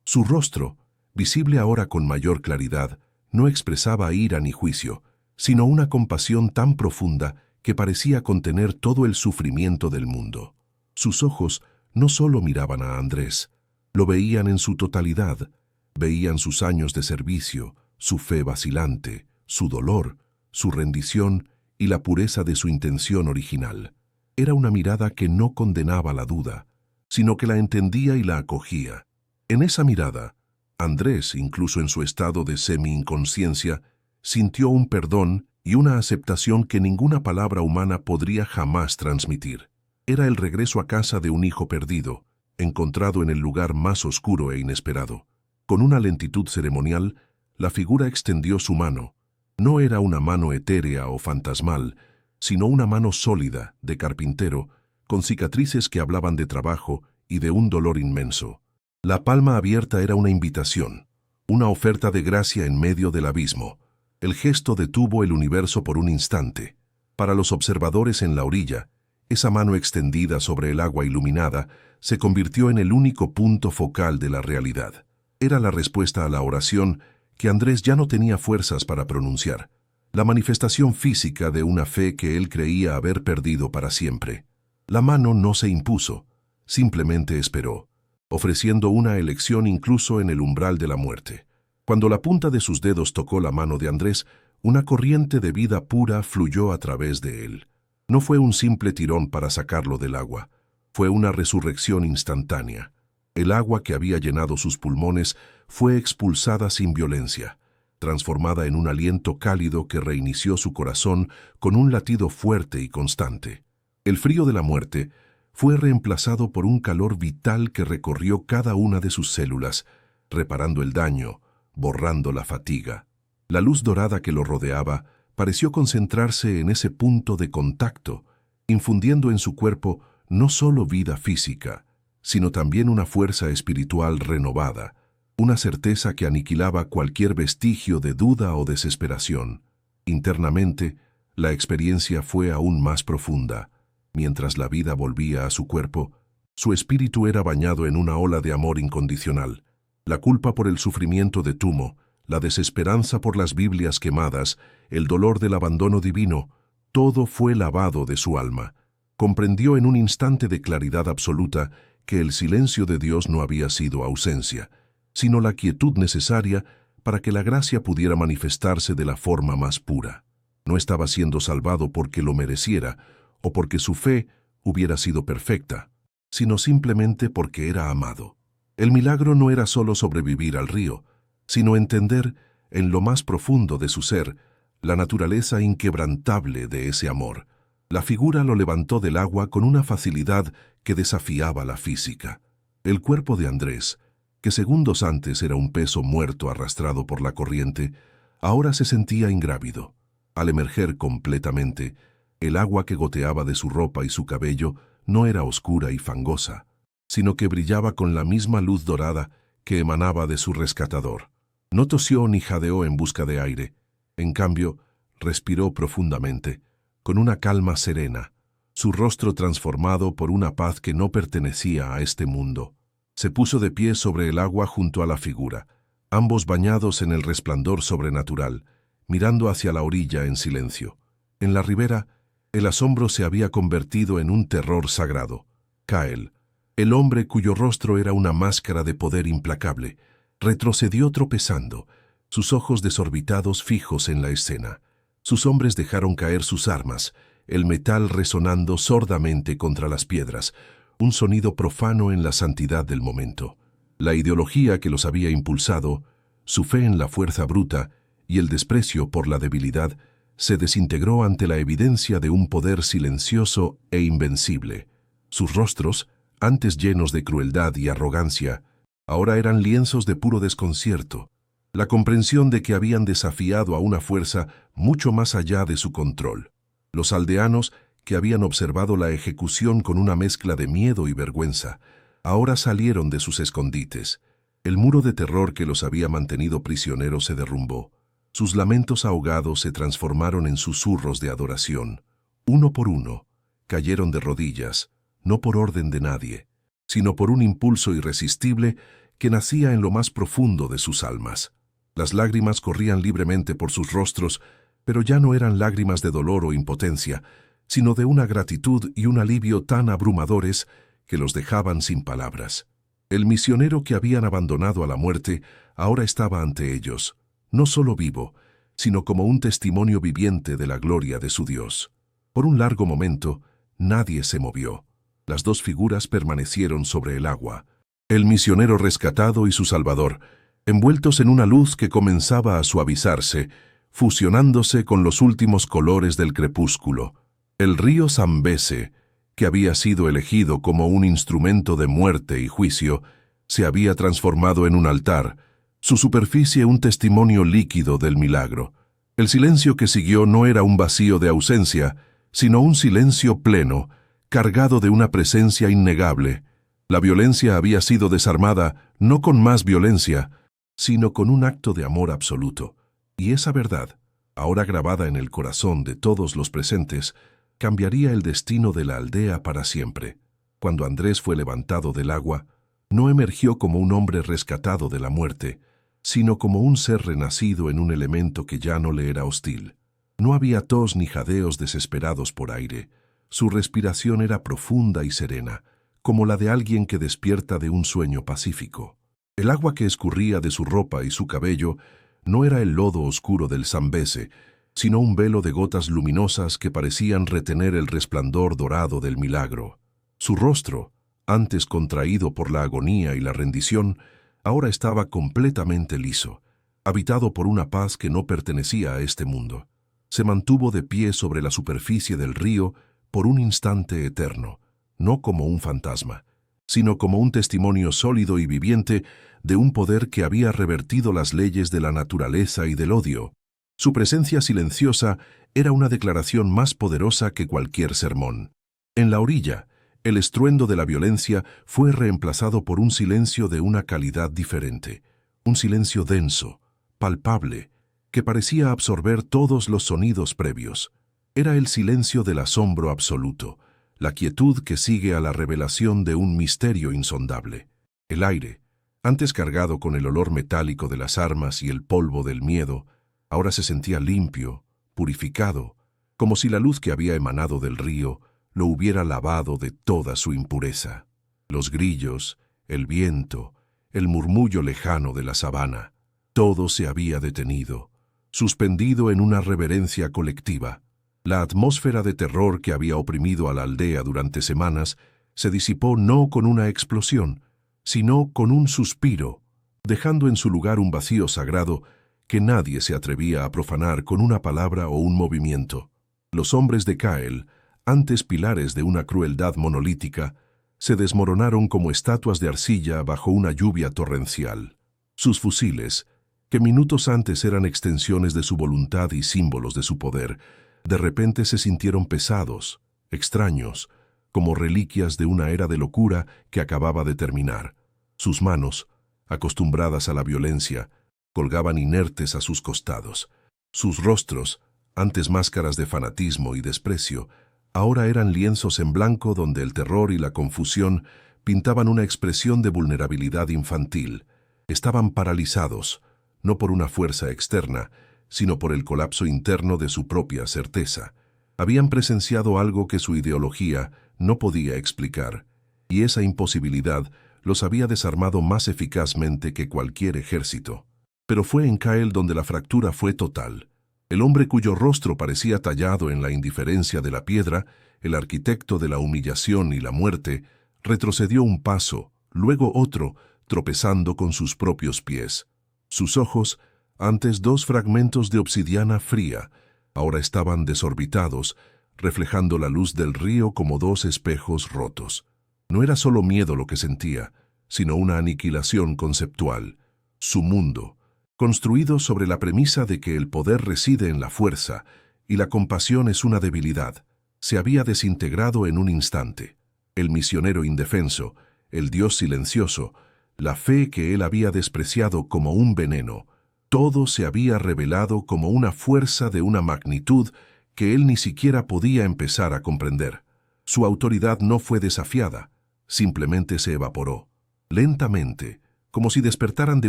Su rostro, visible ahora con mayor claridad, no expresaba ira ni juicio, sino una compasión tan profunda que parecía contener todo el sufrimiento del mundo. Sus ojos no solo miraban a Andrés, lo veían en su totalidad, veían sus años de servicio, su fe vacilante, su dolor, su rendición y la pureza de su intención original. Era una mirada que no condenaba la duda, sino que la entendía y la acogía. En esa mirada, Andrés, incluso en su estado de semi-inconsciencia, sintió un perdón y una aceptación que ninguna palabra humana podría jamás transmitir. Era el regreso a casa de un hijo perdido, encontrado en el lugar más oscuro e inesperado. Con una lentitud ceremonial, la figura extendió su mano. No era una mano etérea o fantasmal, sino una mano sólida, de carpintero, con cicatrices que hablaban de trabajo y de un dolor inmenso. La palma abierta era una invitación, una oferta de gracia en medio del abismo. El gesto detuvo el universo por un instante. Para los observadores en la orilla, esa mano extendida sobre el agua iluminada se convirtió en el único punto focal de la realidad. Era la respuesta a la oración que Andrés ya no tenía fuerzas para pronunciar, la manifestación física de una fe que él creía haber perdido para siempre. La mano no se impuso, simplemente esperó, ofreciendo una elección incluso en el umbral de la muerte. Cuando la punta de sus dedos tocó la mano de Andrés, una corriente de vida pura fluyó a través de él. No fue un simple tirón para sacarlo del agua, fue una resurrección instantánea. El agua que había llenado sus pulmones fue expulsada sin violencia, transformada en un aliento cálido que reinició su corazón con un latido fuerte y constante. El frío de la muerte fue reemplazado por un calor vital que recorrió cada una de sus células, reparando el daño, borrando la fatiga. La luz dorada que lo rodeaba pareció concentrarse en ese punto de contacto, infundiendo en su cuerpo no solo vida física, sino también una fuerza espiritual renovada, una certeza que aniquilaba cualquier vestigio de duda o desesperación. Internamente, la experiencia fue aún más profunda. Mientras la vida volvía a su cuerpo, su espíritu era bañado en una ola de amor incondicional. La culpa por el sufrimiento de Tumo, la desesperanza por las Biblias quemadas, el dolor del abandono divino, todo fue lavado de su alma. Comprendió en un instante de claridad absoluta que el silencio de Dios no había sido ausencia, sino la quietud necesaria para que la gracia pudiera manifestarse de la forma más pura. No estaba siendo salvado porque lo mereciera o porque su fe hubiera sido perfecta, sino simplemente porque era amado. El milagro no era solo sobrevivir al río, sino entender, en lo más profundo de su ser, la naturaleza inquebrantable de ese amor. La figura lo levantó del agua con una facilidad que desafiaba la física. El cuerpo de Andrés, que segundos antes era un peso muerto arrastrado por la corriente, ahora se sentía ingrávido. Al emerger completamente, el agua que goteaba de su ropa y su cabello no era oscura y fangosa, sino que brillaba con la misma luz dorada que emanaba de su rescatador. No tosió ni jadeó en busca de aire. En cambio, respiró profundamente, con una calma serena, su rostro transformado por una paz que no pertenecía a este mundo. Se puso de pie sobre el agua junto a la figura, ambos bañados en el resplandor sobrenatural, mirando hacia la orilla en silencio. En la ribera, el asombro se había convertido en un terror sagrado. Cael, el hombre cuyo rostro era una máscara de poder implacable, retrocedió tropezando, sus ojos desorbitados fijos en la escena. Sus hombres dejaron caer sus armas, el metal resonando sordamente contra las piedras, un sonido profano en la santidad del momento. La ideología que los había impulsado, su fe en la fuerza bruta y el desprecio por la debilidad, se desintegró ante la evidencia de un poder silencioso e invencible. Sus rostros, antes llenos de crueldad y arrogancia, ahora eran lienzos de puro desconcierto, la comprensión de que habían desafiado a una fuerza mucho más allá de su control. Los aldeanos, que habían observado la ejecución con una mezcla de miedo y vergüenza, ahora salieron de sus escondites. El muro de terror que los había mantenido prisioneros se derrumbó. Sus lamentos ahogados se transformaron en susurros de adoración. Uno por uno, cayeron de rodillas, no por orden de nadie, sino por un impulso irresistible que nacía en lo más profundo de sus almas. Las lágrimas corrían libremente por sus rostros, pero ya no eran lágrimas de dolor o impotencia, sino de una gratitud y un alivio tan abrumadores que los dejaban sin palabras. El misionero que habían abandonado a la muerte ahora estaba ante ellos, no solo vivo, sino como un testimonio viviente de la gloria de su Dios. Por un largo momento, nadie se movió. Las dos figuras permanecieron sobre el agua. El misionero rescatado y su Salvador, envueltos en una luz que comenzaba a suavizarse, fusionándose con los últimos colores del crepúsculo. El río Zambeze, que había sido elegido como un instrumento de muerte y juicio, se había transformado en un altar, su superficie un testimonio líquido del milagro. El silencio que siguió no era un vacío de ausencia, sino un silencio pleno, cargado de una presencia innegable. La violencia había sido desarmada no con más violencia, sino con un acto de amor absoluto. Y esa verdad, ahora grabada en el corazón de todos los presentes, cambiaría el destino de la aldea para siempre. Cuando Andrés fue levantado del agua, no emergió como un hombre rescatado de la muerte, sino como un ser renacido en un elemento que ya no le era hostil. No había tos ni jadeos desesperados por aire. Su respiración era profunda y serena, como la de alguien que despierta de un sueño pacífico. El agua que escurría de su ropa y su cabello no era el lodo oscuro del Zambeze, sino un velo de gotas luminosas que parecían retener el resplandor dorado del milagro. Su rostro, antes contraído por la agonía y la rendición, ahora estaba completamente liso, habitado por una paz que no pertenecía a este mundo. Se mantuvo de pie sobre la superficie del río por un instante eterno, no como un fantasma, sino como un testimonio sólido y viviente de un poder que había revertido las leyes de la naturaleza y del odio. Su presencia silenciosa era una declaración más poderosa que cualquier sermón. En la orilla, el estruendo de la violencia fue reemplazado por un silencio de una calidad diferente, un silencio denso, palpable, que parecía absorber todos los sonidos previos. Era el silencio del asombro absoluto, la quietud que sigue a la revelación de un misterio insondable. El aire, antes cargado con el olor metálico de las armas y el polvo del miedo, ahora se sentía limpio, purificado, como si la luz que había emanado del río lo hubiera lavado de toda su impureza. Los grillos, el viento, el murmullo lejano de la sabana, todo se había detenido, suspendido en una reverencia colectiva. La atmósfera de terror que había oprimido a la aldea durante semanas se disipó no con una explosión, sino con un suspiro, dejando en su lugar un vacío sagrado que nadie se atrevía a profanar con una palabra o un movimiento. Los hombres de Cael, antes pilares de una crueldad monolítica, se desmoronaron como estatuas de arcilla bajo una lluvia torrencial. Sus fusiles, que minutos antes eran extensiones de su voluntad y símbolos de su poder, de repente se sintieron pesados, extraños, como reliquias de una era de locura que acababa de terminar. Sus manos, acostumbradas a la violencia, colgaban inertes a sus costados. Sus rostros, antes máscaras de fanatismo y desprecio, ahora eran lienzos en blanco donde el terror y la confusión pintaban una expresión de vulnerabilidad infantil. Estaban paralizados, no por una fuerza externa, sino por el colapso interno de su propia certeza. Habían presenciado algo que su ideología no podía explicar, y esa imposibilidad los había desarmado más eficazmente que cualquier ejército. Pero fue en Cael donde la fractura fue total. El hombre cuyo rostro parecía tallado en la indiferencia de la piedra, el arquitecto de la humillación y la muerte, retrocedió un paso, luego otro, tropezando con sus propios pies. Sus ojos, antes dos fragmentos de obsidiana fría, ahora estaban desorbitados, reflejando la luz del río como dos espejos rotos. No era solo miedo lo que sentía, sino una aniquilación conceptual. Su mundo, construido sobre la premisa de que el poder reside en la fuerza y la compasión es una debilidad, se había desintegrado en un instante. El misionero indefenso, el Dios silencioso, la fe que él había despreciado como un veneno, todo se había revelado como una fuerza de una magnitud que él ni siquiera podía empezar a comprender. Su autoridad no fue desafiada, simplemente se evaporó. Lentamente, como si despertaran de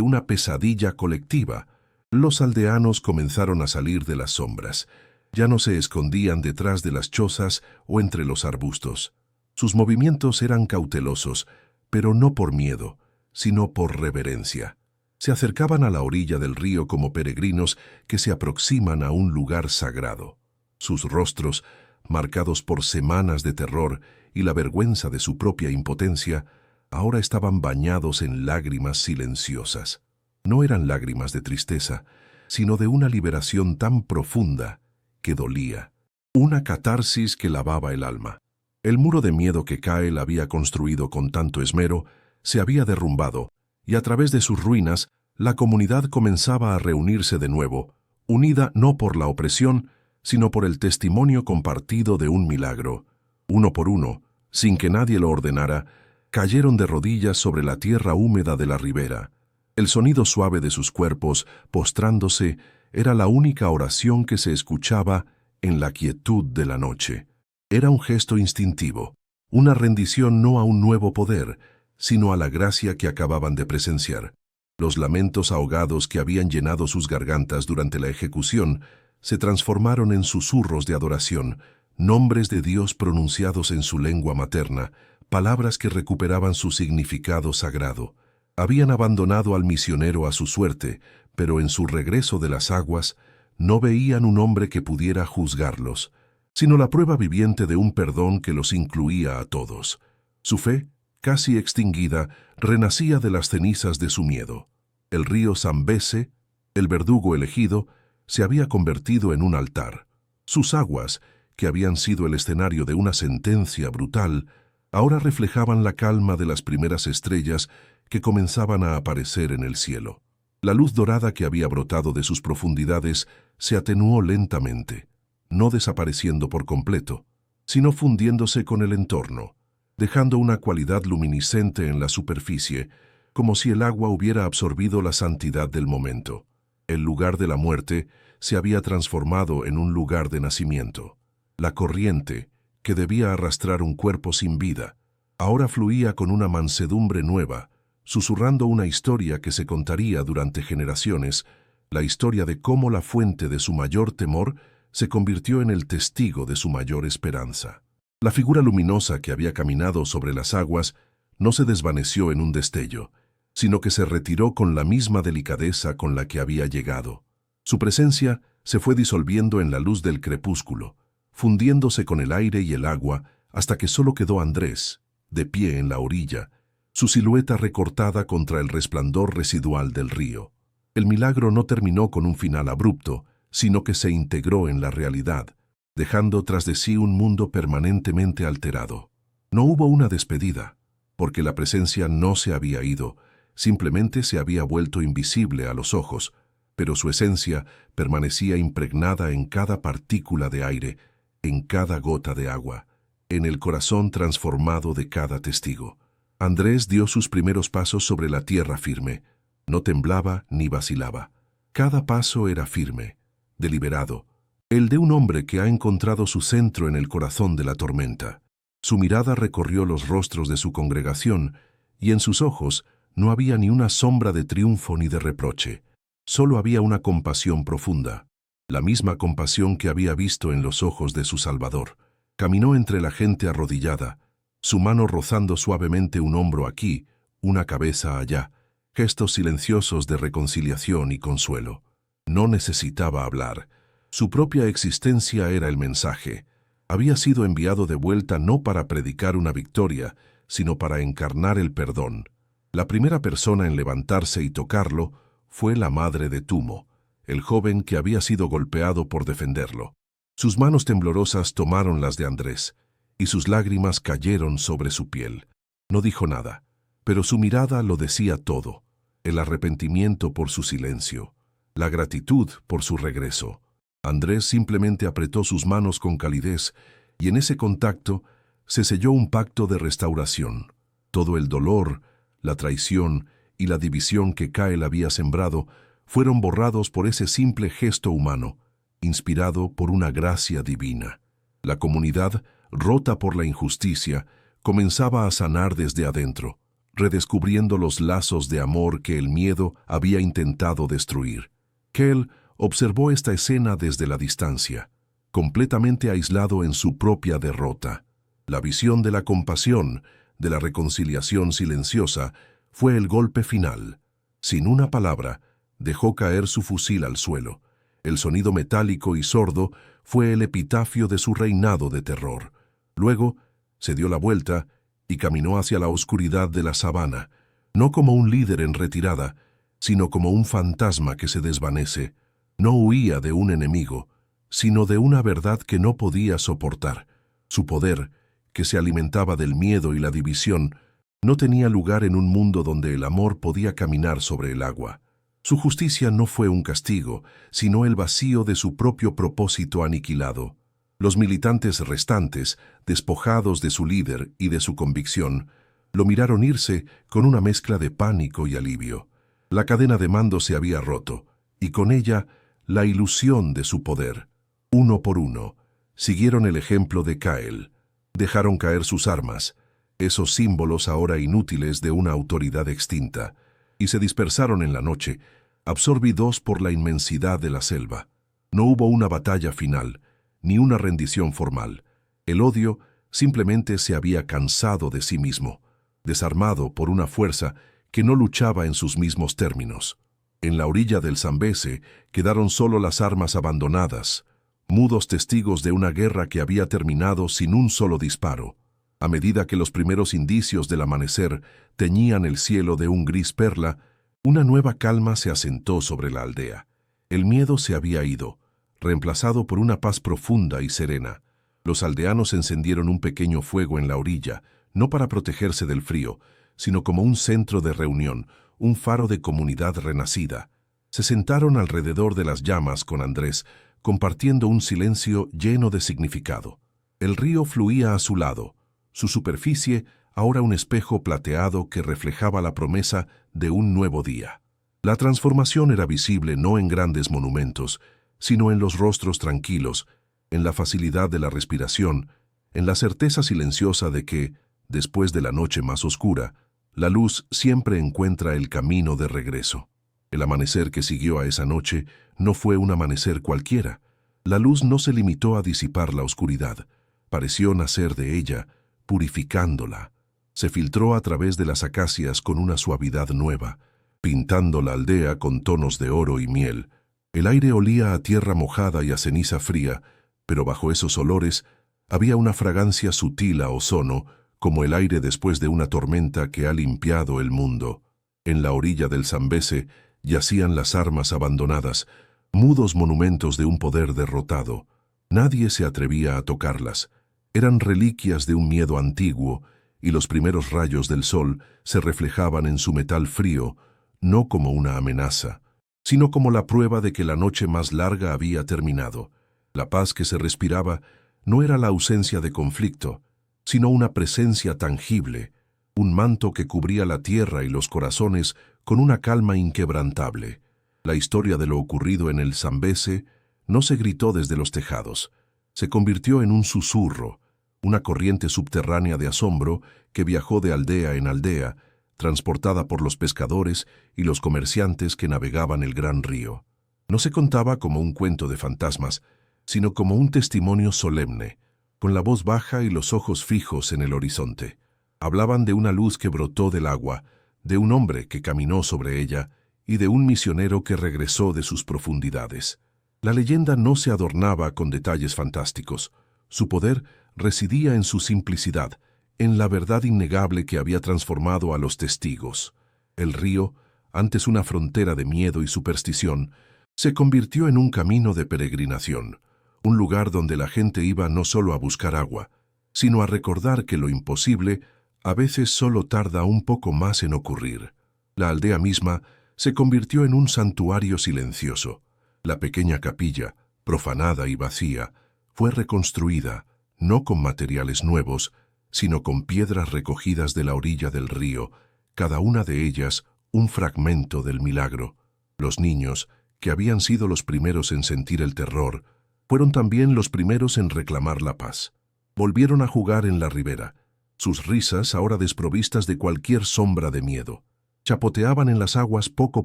una pesadilla colectiva, los aldeanos comenzaron a salir de las sombras. Ya no se escondían detrás de las chozas o entre los arbustos. Sus movimientos eran cautelosos, pero no por miedo, sino por reverencia. Se acercaban a la orilla del río como peregrinos que se aproximan a un lugar sagrado. Sus rostros, marcados por semanas de terror y la vergüenza de su propia impotencia, ahora estaban bañados en lágrimas silenciosas. No eran lágrimas de tristeza, sino de una liberación tan profunda que dolía. Una catarsis que lavaba el alma. El muro de miedo que Kael había construido con tanto esmero se había derrumbado, y a través de sus ruinas la comunidad comenzaba a reunirse de nuevo, unida no por la opresión, sino por el testimonio compartido de un milagro. Uno por uno, sin que nadie lo ordenara, cayeron de rodillas sobre la tierra húmeda de la ribera. El sonido suave de sus cuerpos, postrándose, era la única oración que se escuchaba en la quietud de la noche. Era un gesto instintivo, una rendición no a un nuevo poder, sino a la gracia que acababan de presenciar. Los lamentos ahogados que habían llenado sus gargantas durante la ejecución se transformaron en susurros de adoración, nombres de Dios pronunciados en su lengua materna, palabras que recuperaban su significado sagrado. Habían abandonado al misionero a su suerte, pero en su regreso de las aguas no veían un hombre que pudiera juzgarlos, sino la prueba viviente de un perdón que los incluía a todos. Su fe, casi extinguida, renacía de las cenizas de su miedo. El río Zambeze, el verdugo elegido, se había convertido en un altar. Sus aguas, que habían sido el escenario de una sentencia brutal, ahora reflejaban la calma de las primeras estrellas que comenzaban a aparecer en el cielo. La luz dorada que había brotado de sus profundidades se atenuó lentamente, no desapareciendo por completo, sino fundiéndose con el entorno, dejando una cualidad luminiscente en la superficie, como si el agua hubiera absorbido la santidad del momento. El lugar de la muerte se había transformado en un lugar de nacimiento. La corriente, que debía arrastrar un cuerpo sin vida, ahora fluía con una mansedumbre nueva, susurrando una historia que se contaría durante generaciones, la historia de cómo la fuente de su mayor temor se convirtió en el testigo de su mayor esperanza. La figura luminosa que había caminado sobre las aguas no se desvaneció en un destello, sino que se retiró con la misma delicadeza con la que había llegado. Su presencia se fue disolviendo en la luz del crepúsculo, fundiéndose con el aire y el agua hasta que solo quedó Andrés, de pie en la orilla, su silueta recortada contra el resplandor residual del río. El milagro no terminó con un final abrupto, sino que se integró en la realidad, dejando tras de sí un mundo permanentemente alterado. No hubo una despedida, porque la presencia no se había ido, simplemente se había vuelto invisible a los ojos, pero su esencia permanecía impregnada en cada partícula de aire, en cada gota de agua, en el corazón transformado de cada testigo. Andrés dio sus primeros pasos sobre la tierra firme. No temblaba ni vacilaba. Cada paso era firme, deliberado, el de un hombre que ha encontrado su centro en el corazón de la tormenta. Su mirada recorrió los rostros de su congregación, y en sus ojos no había ni una sombra de triunfo ni de reproche. Solo había una compasión profunda, la misma compasión que había visto en los ojos de su Salvador. Caminó entre la gente arrodillada, su mano rozando suavemente un hombro aquí, una cabeza allá, gestos silenciosos de reconciliación y consuelo. No necesitaba hablar. Su propia existencia era el mensaje. Había sido enviado de vuelta no para predicar una victoria, sino para encarnar el perdón. La primera persona en levantarse y tocarlo fue la madre de Tumo, el joven que había sido golpeado por defenderlo. Sus manos temblorosas tomaron las de Andrés, y sus lágrimas cayeron sobre su piel. No dijo nada, pero su mirada lo decía todo: el arrepentimiento por su silencio, la gratitud por su regreso. Andrés simplemente apretó sus manos con calidez, y en ese contacto se selló un pacto de restauración. Todo el dolor, la traición y la división que Cael había sembrado fueron borrados por ese simple gesto humano, inspirado por una gracia divina. La comunidad, rota por la injusticia, comenzaba a sanar desde adentro, redescubriendo los lazos de amor que el miedo había intentado destruir. Cael observó esta escena desde la distancia, completamente aislado en su propia derrota. La visión de la compasión, de la reconciliación silenciosa, fue el golpe final. Sin una palabra, dejó caer su fusil al suelo. El sonido metálico y sordo fue el epitafio de su reinado de terror. Luego, se dio la vuelta y caminó hacia la oscuridad de la sabana, no como un líder en retirada, sino como un fantasma que se desvanece. No huía de un enemigo, sino de una verdad que no podía soportar. Su poder, que se alimentaba del miedo y la división, no tenía lugar en un mundo donde el amor podía caminar sobre el agua. Su justicia no fue un castigo, sino el vacío de su propio propósito aniquilado. Los militantes restantes, despojados de su líder y de su convicción, lo miraron irse con una mezcla de pánico y alivio. La cadena de mando se había roto, y con ella la ilusión de su poder. Uno por uno, siguieron el ejemplo de Cael. Dejaron caer sus armas, esos símbolos ahora inútiles de una autoridad extinta, y se dispersaron en la noche, absorbidos por la inmensidad de la selva. No hubo una batalla final, ni una rendición formal. El odio simplemente se había cansado de sí mismo, desarmado por una fuerza que no luchaba en sus mismos términos. En la orilla del Zambeze quedaron solo las armas abandonadas, mudos testigos de una guerra que había terminado sin un solo disparo. A medida que los primeros indicios del amanecer teñían el cielo de un gris perla, una nueva calma se asentó sobre la aldea. El miedo se había ido, reemplazado por una paz profunda y serena. Los aldeanos encendieron un pequeño fuego en la orilla, no para protegerse del frío, sino como un centro de reunión, un faro de comunidad renacida. Se sentaron alrededor de las llamas con Andrés, compartiendo un silencio lleno de significado. El río fluía a su lado, su superficie ahora un espejo plateado que reflejaba la promesa de un nuevo día. La transformación era visible no en grandes monumentos, sino en los rostros tranquilos, en la facilidad de la respiración, en la certeza silenciosa de que, después de la noche más oscura, la luz siempre encuentra el camino de regreso. El amanecer que siguió a esa noche no fue un amanecer cualquiera. La luz no se limitó a disipar la oscuridad, pareció nacer de ella, purificándola. Se filtró a través de las acacias con una suavidad nueva, pintando la aldea con tonos de oro y miel. El aire olía a tierra mojada y a ceniza fría, pero bajo esos olores había una fragancia sutil a ozono, como el aire después de una tormenta que ha limpiado el mundo. En la orilla del Zambeze yacían las armas abandonadas, mudos monumentos de un poder derrotado. Nadie se atrevía a tocarlas. Eran reliquias de un miedo antiguo, y los primeros rayos del sol se reflejaban en su metal frío, no como una amenaza, sino como la prueba de que la noche más larga había terminado. La paz que se respiraba no era la ausencia de conflicto, sino una presencia tangible, un manto que cubría la tierra y los corazones con una calma inquebrantable. La historia de lo ocurrido en el Zambeze no se gritó desde los tejados, se convirtió en un susurro, una corriente subterránea de asombro que viajó de aldea en aldea, transportada por los pescadores y los comerciantes que navegaban el gran río. No se contaba como un cuento de fantasmas, sino como un testimonio solemne, con la voz baja y los ojos fijos en el horizonte. Hablaban de una luz que brotó del agua, de un hombre que caminó sobre ella y de un misionero que regresó de sus profundidades. La leyenda no se adornaba con detalles fantásticos. Su poder residía en su simplicidad, en la verdad innegable que había transformado a los testigos. El río, antes una frontera de miedo y superstición, se convirtió en un camino de peregrinación, un lugar donde la gente iba no solo a buscar agua, sino a recordar que lo imposible a veces solo tarda un poco más en ocurrir. La aldea misma se convirtió en un santuario silencioso. La pequeña capilla, profanada y vacía, fue reconstruida, no con materiales nuevos, sino con piedras recogidas de la orilla del río, cada una de ellas un fragmento del milagro. Los niños, que habían sido los primeros en sentir el terror, fueron también los primeros en reclamar la paz. Volvieron a jugar en la ribera, sus risas ahora desprovistas de cualquier sombra de miedo. Chapoteaban en las aguas poco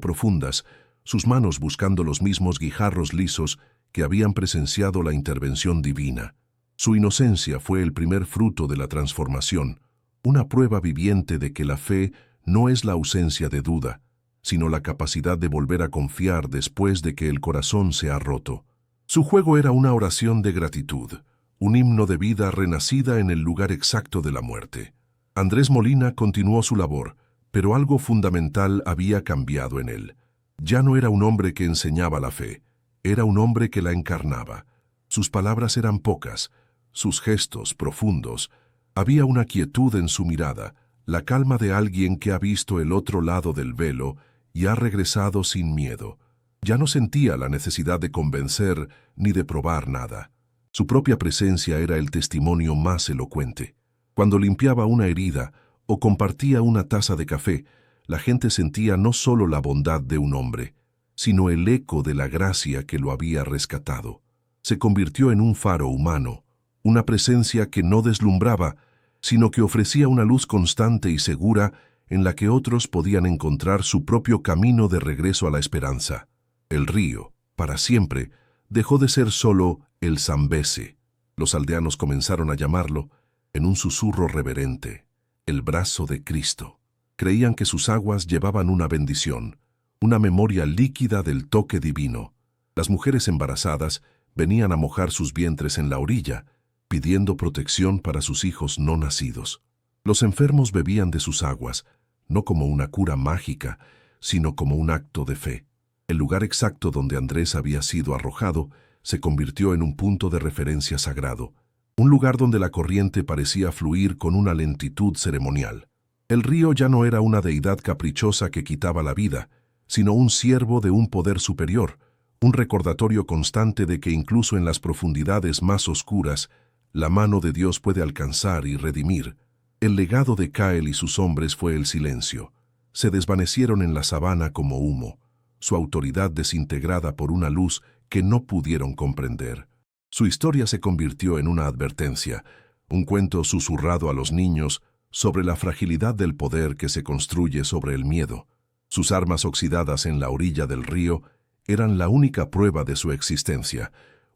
profundas, sus manos buscando los mismos guijarros lisos que habían presenciado la intervención divina. Su inocencia fue el primer fruto de la transformación, una prueba viviente de que la fe no es la ausencia de duda, sino la capacidad de volver a confiar después de que el corazón se ha roto. Su juego era una oración de gratitud, un himno de vida renacida en el lugar exacto de la muerte. Andrés Molina continuó su labor, pero algo fundamental había cambiado en él. Ya no era un hombre que enseñaba la fe, era un hombre que la encarnaba. Sus palabras eran pocas, sus gestos profundos. Había una quietud en su mirada, la calma de alguien que ha visto el otro lado del velo y ha regresado sin miedo. Ya no sentía la necesidad de convencer ni de probar nada. Su propia presencia era el testimonio más elocuente. Cuando limpiaba una herida o compartía una taza de café, la gente sentía no solo la bondad de un hombre, sino el eco de la gracia que lo había rescatado. Se convirtió en un faro humano, una presencia que no deslumbraba, sino que ofrecía una luz constante y segura en la que otros podían encontrar su propio camino de regreso a la esperanza. El río, para siempre, dejó de ser solo el Zambeze. Los aldeanos comenzaron a llamarlo, en un susurro reverente, el brazo de Cristo. Creían que sus aguas llevaban una bendición, una memoria líquida del toque divino. Las mujeres embarazadas venían a mojar sus vientres en la orilla, pidiendo protección para sus hijos no nacidos. Los enfermos bebían de sus aguas, no como una cura mágica, sino como un acto de fe. El lugar exacto donde Andrés había sido arrojado se convirtió en un punto de referencia sagrado, un lugar donde la corriente parecía fluir con una lentitud ceremonial. El río ya no era una deidad caprichosa que quitaba la vida, sino un siervo de un poder superior, un recordatorio constante de que incluso en las profundidades más oscuras, la mano de Dios puede alcanzar y redimir. El legado de Cael y sus hombres fue el silencio. Se desvanecieron en la sabana como humo, su autoridad desintegrada por una luz que no pudieron comprender. Su historia se convirtió en una advertencia, un cuento susurrado a los niños sobre la fragilidad del poder que se construye sobre el miedo. Sus armas oxidadas en la orilla del río eran la única prueba de su existencia,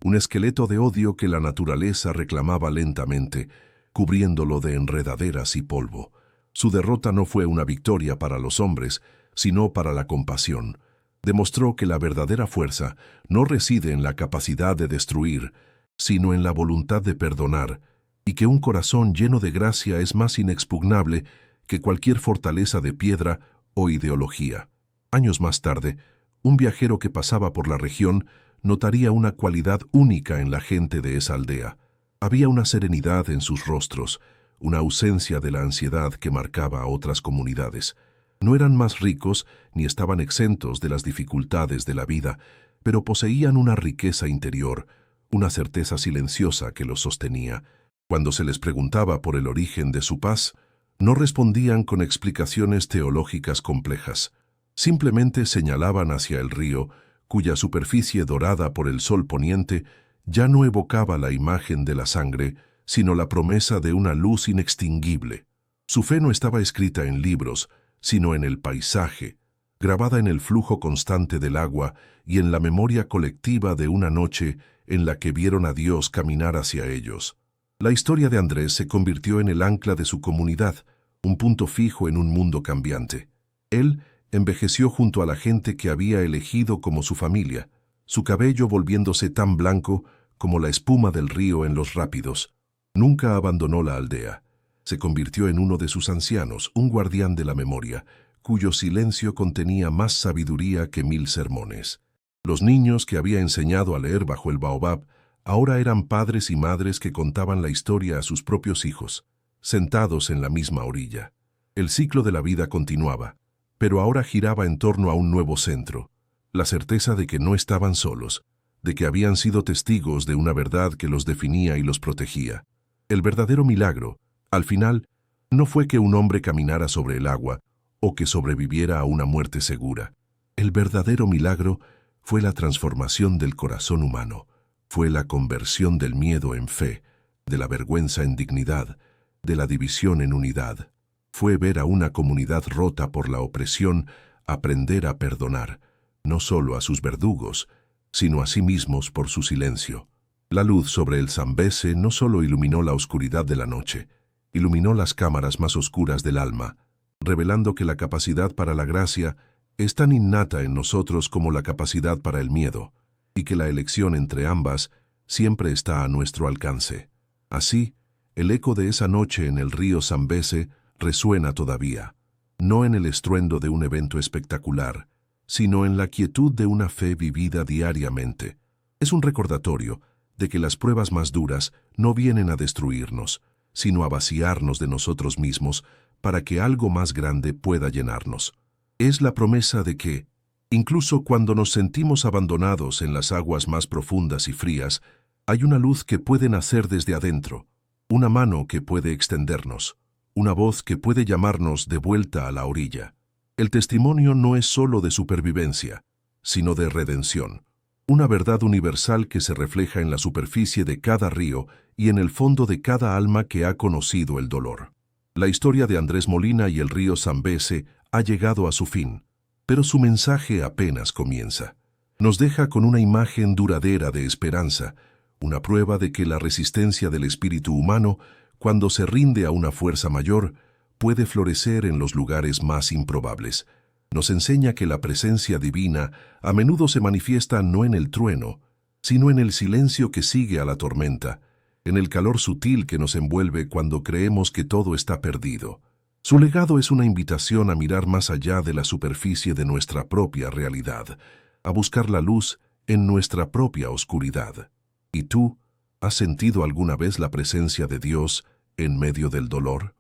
un esqueleto de odio que la naturaleza reclamaba lentamente, cubriéndolo de enredaderas y polvo. Su derrota no fue una victoria para los hombres, sino para la compasión. Demostró que la verdadera fuerza no reside en la capacidad de destruir, sino en la voluntad de perdonar, y que un corazón lleno de gracia es más inexpugnable que cualquier fortaleza de piedra o ideología. Años más tarde, un viajero que pasaba por la región notaría una cualidad única en la gente de esa aldea. Había una serenidad en sus rostros, una ausencia de la ansiedad que marcaba a otras comunidades. No eran más ricos ni estaban exentos de las dificultades de la vida, pero poseían una riqueza interior, una certeza silenciosa que los sostenía. Cuando se les preguntaba por el origen de su paz, no respondían con explicaciones teológicas complejas. Simplemente señalaban hacia el río, cuya superficie dorada por el sol poniente ya no evocaba la imagen de la sangre, sino la promesa de una luz inextinguible. Su fe no estaba escrita en libros, sino en el paisaje, grabada en el flujo constante del agua y en la memoria colectiva de una noche en la que vieron a Dios caminar hacia ellos. La historia de Andrés se convirtió en el ancla de su comunidad, un punto fijo en un mundo cambiante. Él envejeció junto a la gente que había elegido como su familia, su cabello volviéndose tan blanco como la espuma del río en los rápidos. Nunca abandonó la aldea. Se convirtió en uno de sus ancianos, un guardián de la memoria, cuyo silencio contenía más sabiduría que 1000 sermones. Los niños que había enseñado a leer bajo el baobab ahora eran padres y madres que contaban la historia a sus propios hijos, sentados en la misma orilla. El ciclo de la vida continuaba, pero ahora giraba en torno a un nuevo centro, la certeza de que no estaban solos, de que habían sido testigos de una verdad que los definía y los protegía. El verdadero milagro, al final, no fue que un hombre caminara sobre el agua o que sobreviviera a una muerte segura. El verdadero milagro fue la transformación del corazón humano, fue la conversión del miedo en fe, de la vergüenza en dignidad, de la división en unidad. Fue ver a una comunidad rota por la opresión aprender a perdonar, no solo a sus verdugos, sino a sí mismos por su silencio. La luz sobre el Zambeze no solo iluminó la oscuridad de la noche, iluminó las cámaras más oscuras del alma, revelando que la capacidad para la gracia es tan innata en nosotros como la capacidad para el miedo, y que la elección entre ambas siempre está a nuestro alcance. Así, el eco de esa noche en el río Zambeze resuena todavía, no en el estruendo de un evento espectacular, sino en la quietud de una fe vivida diariamente. Es un recordatorio de que las pruebas más duras no vienen a destruirnos, sino a vaciarnos de nosotros mismos para que algo más grande pueda llenarnos. Es la promesa de que, incluso cuando nos sentimos abandonados en las aguas más profundas y frías, hay una luz que puede nacer desde adentro, una mano que puede extendernos, una voz que puede llamarnos de vuelta a la orilla. El testimonio no es solo de supervivencia, sino de redención. Una verdad universal que se refleja en la superficie de cada río y en el fondo de cada alma que ha conocido el dolor. La historia de Andrés Molina y el río Zambeze ha llegado a su fin, pero su mensaje apenas comienza. Nos deja con una imagen duradera de esperanza, una prueba de que la resistencia del espíritu humano, cuando se rinde a una fuerza mayor, puede florecer en los lugares más improbables. Nos enseña que la presencia divina a menudo se manifiesta no en el trueno, sino en el silencio que sigue a la tormenta, en el calor sutil que nos envuelve cuando creemos que todo está perdido. Su legado es una invitación a mirar más allá de la superficie de nuestra propia realidad, a buscar la luz en nuestra propia oscuridad. ¿Y tú, has sentido alguna vez la presencia de Dios en medio del dolor?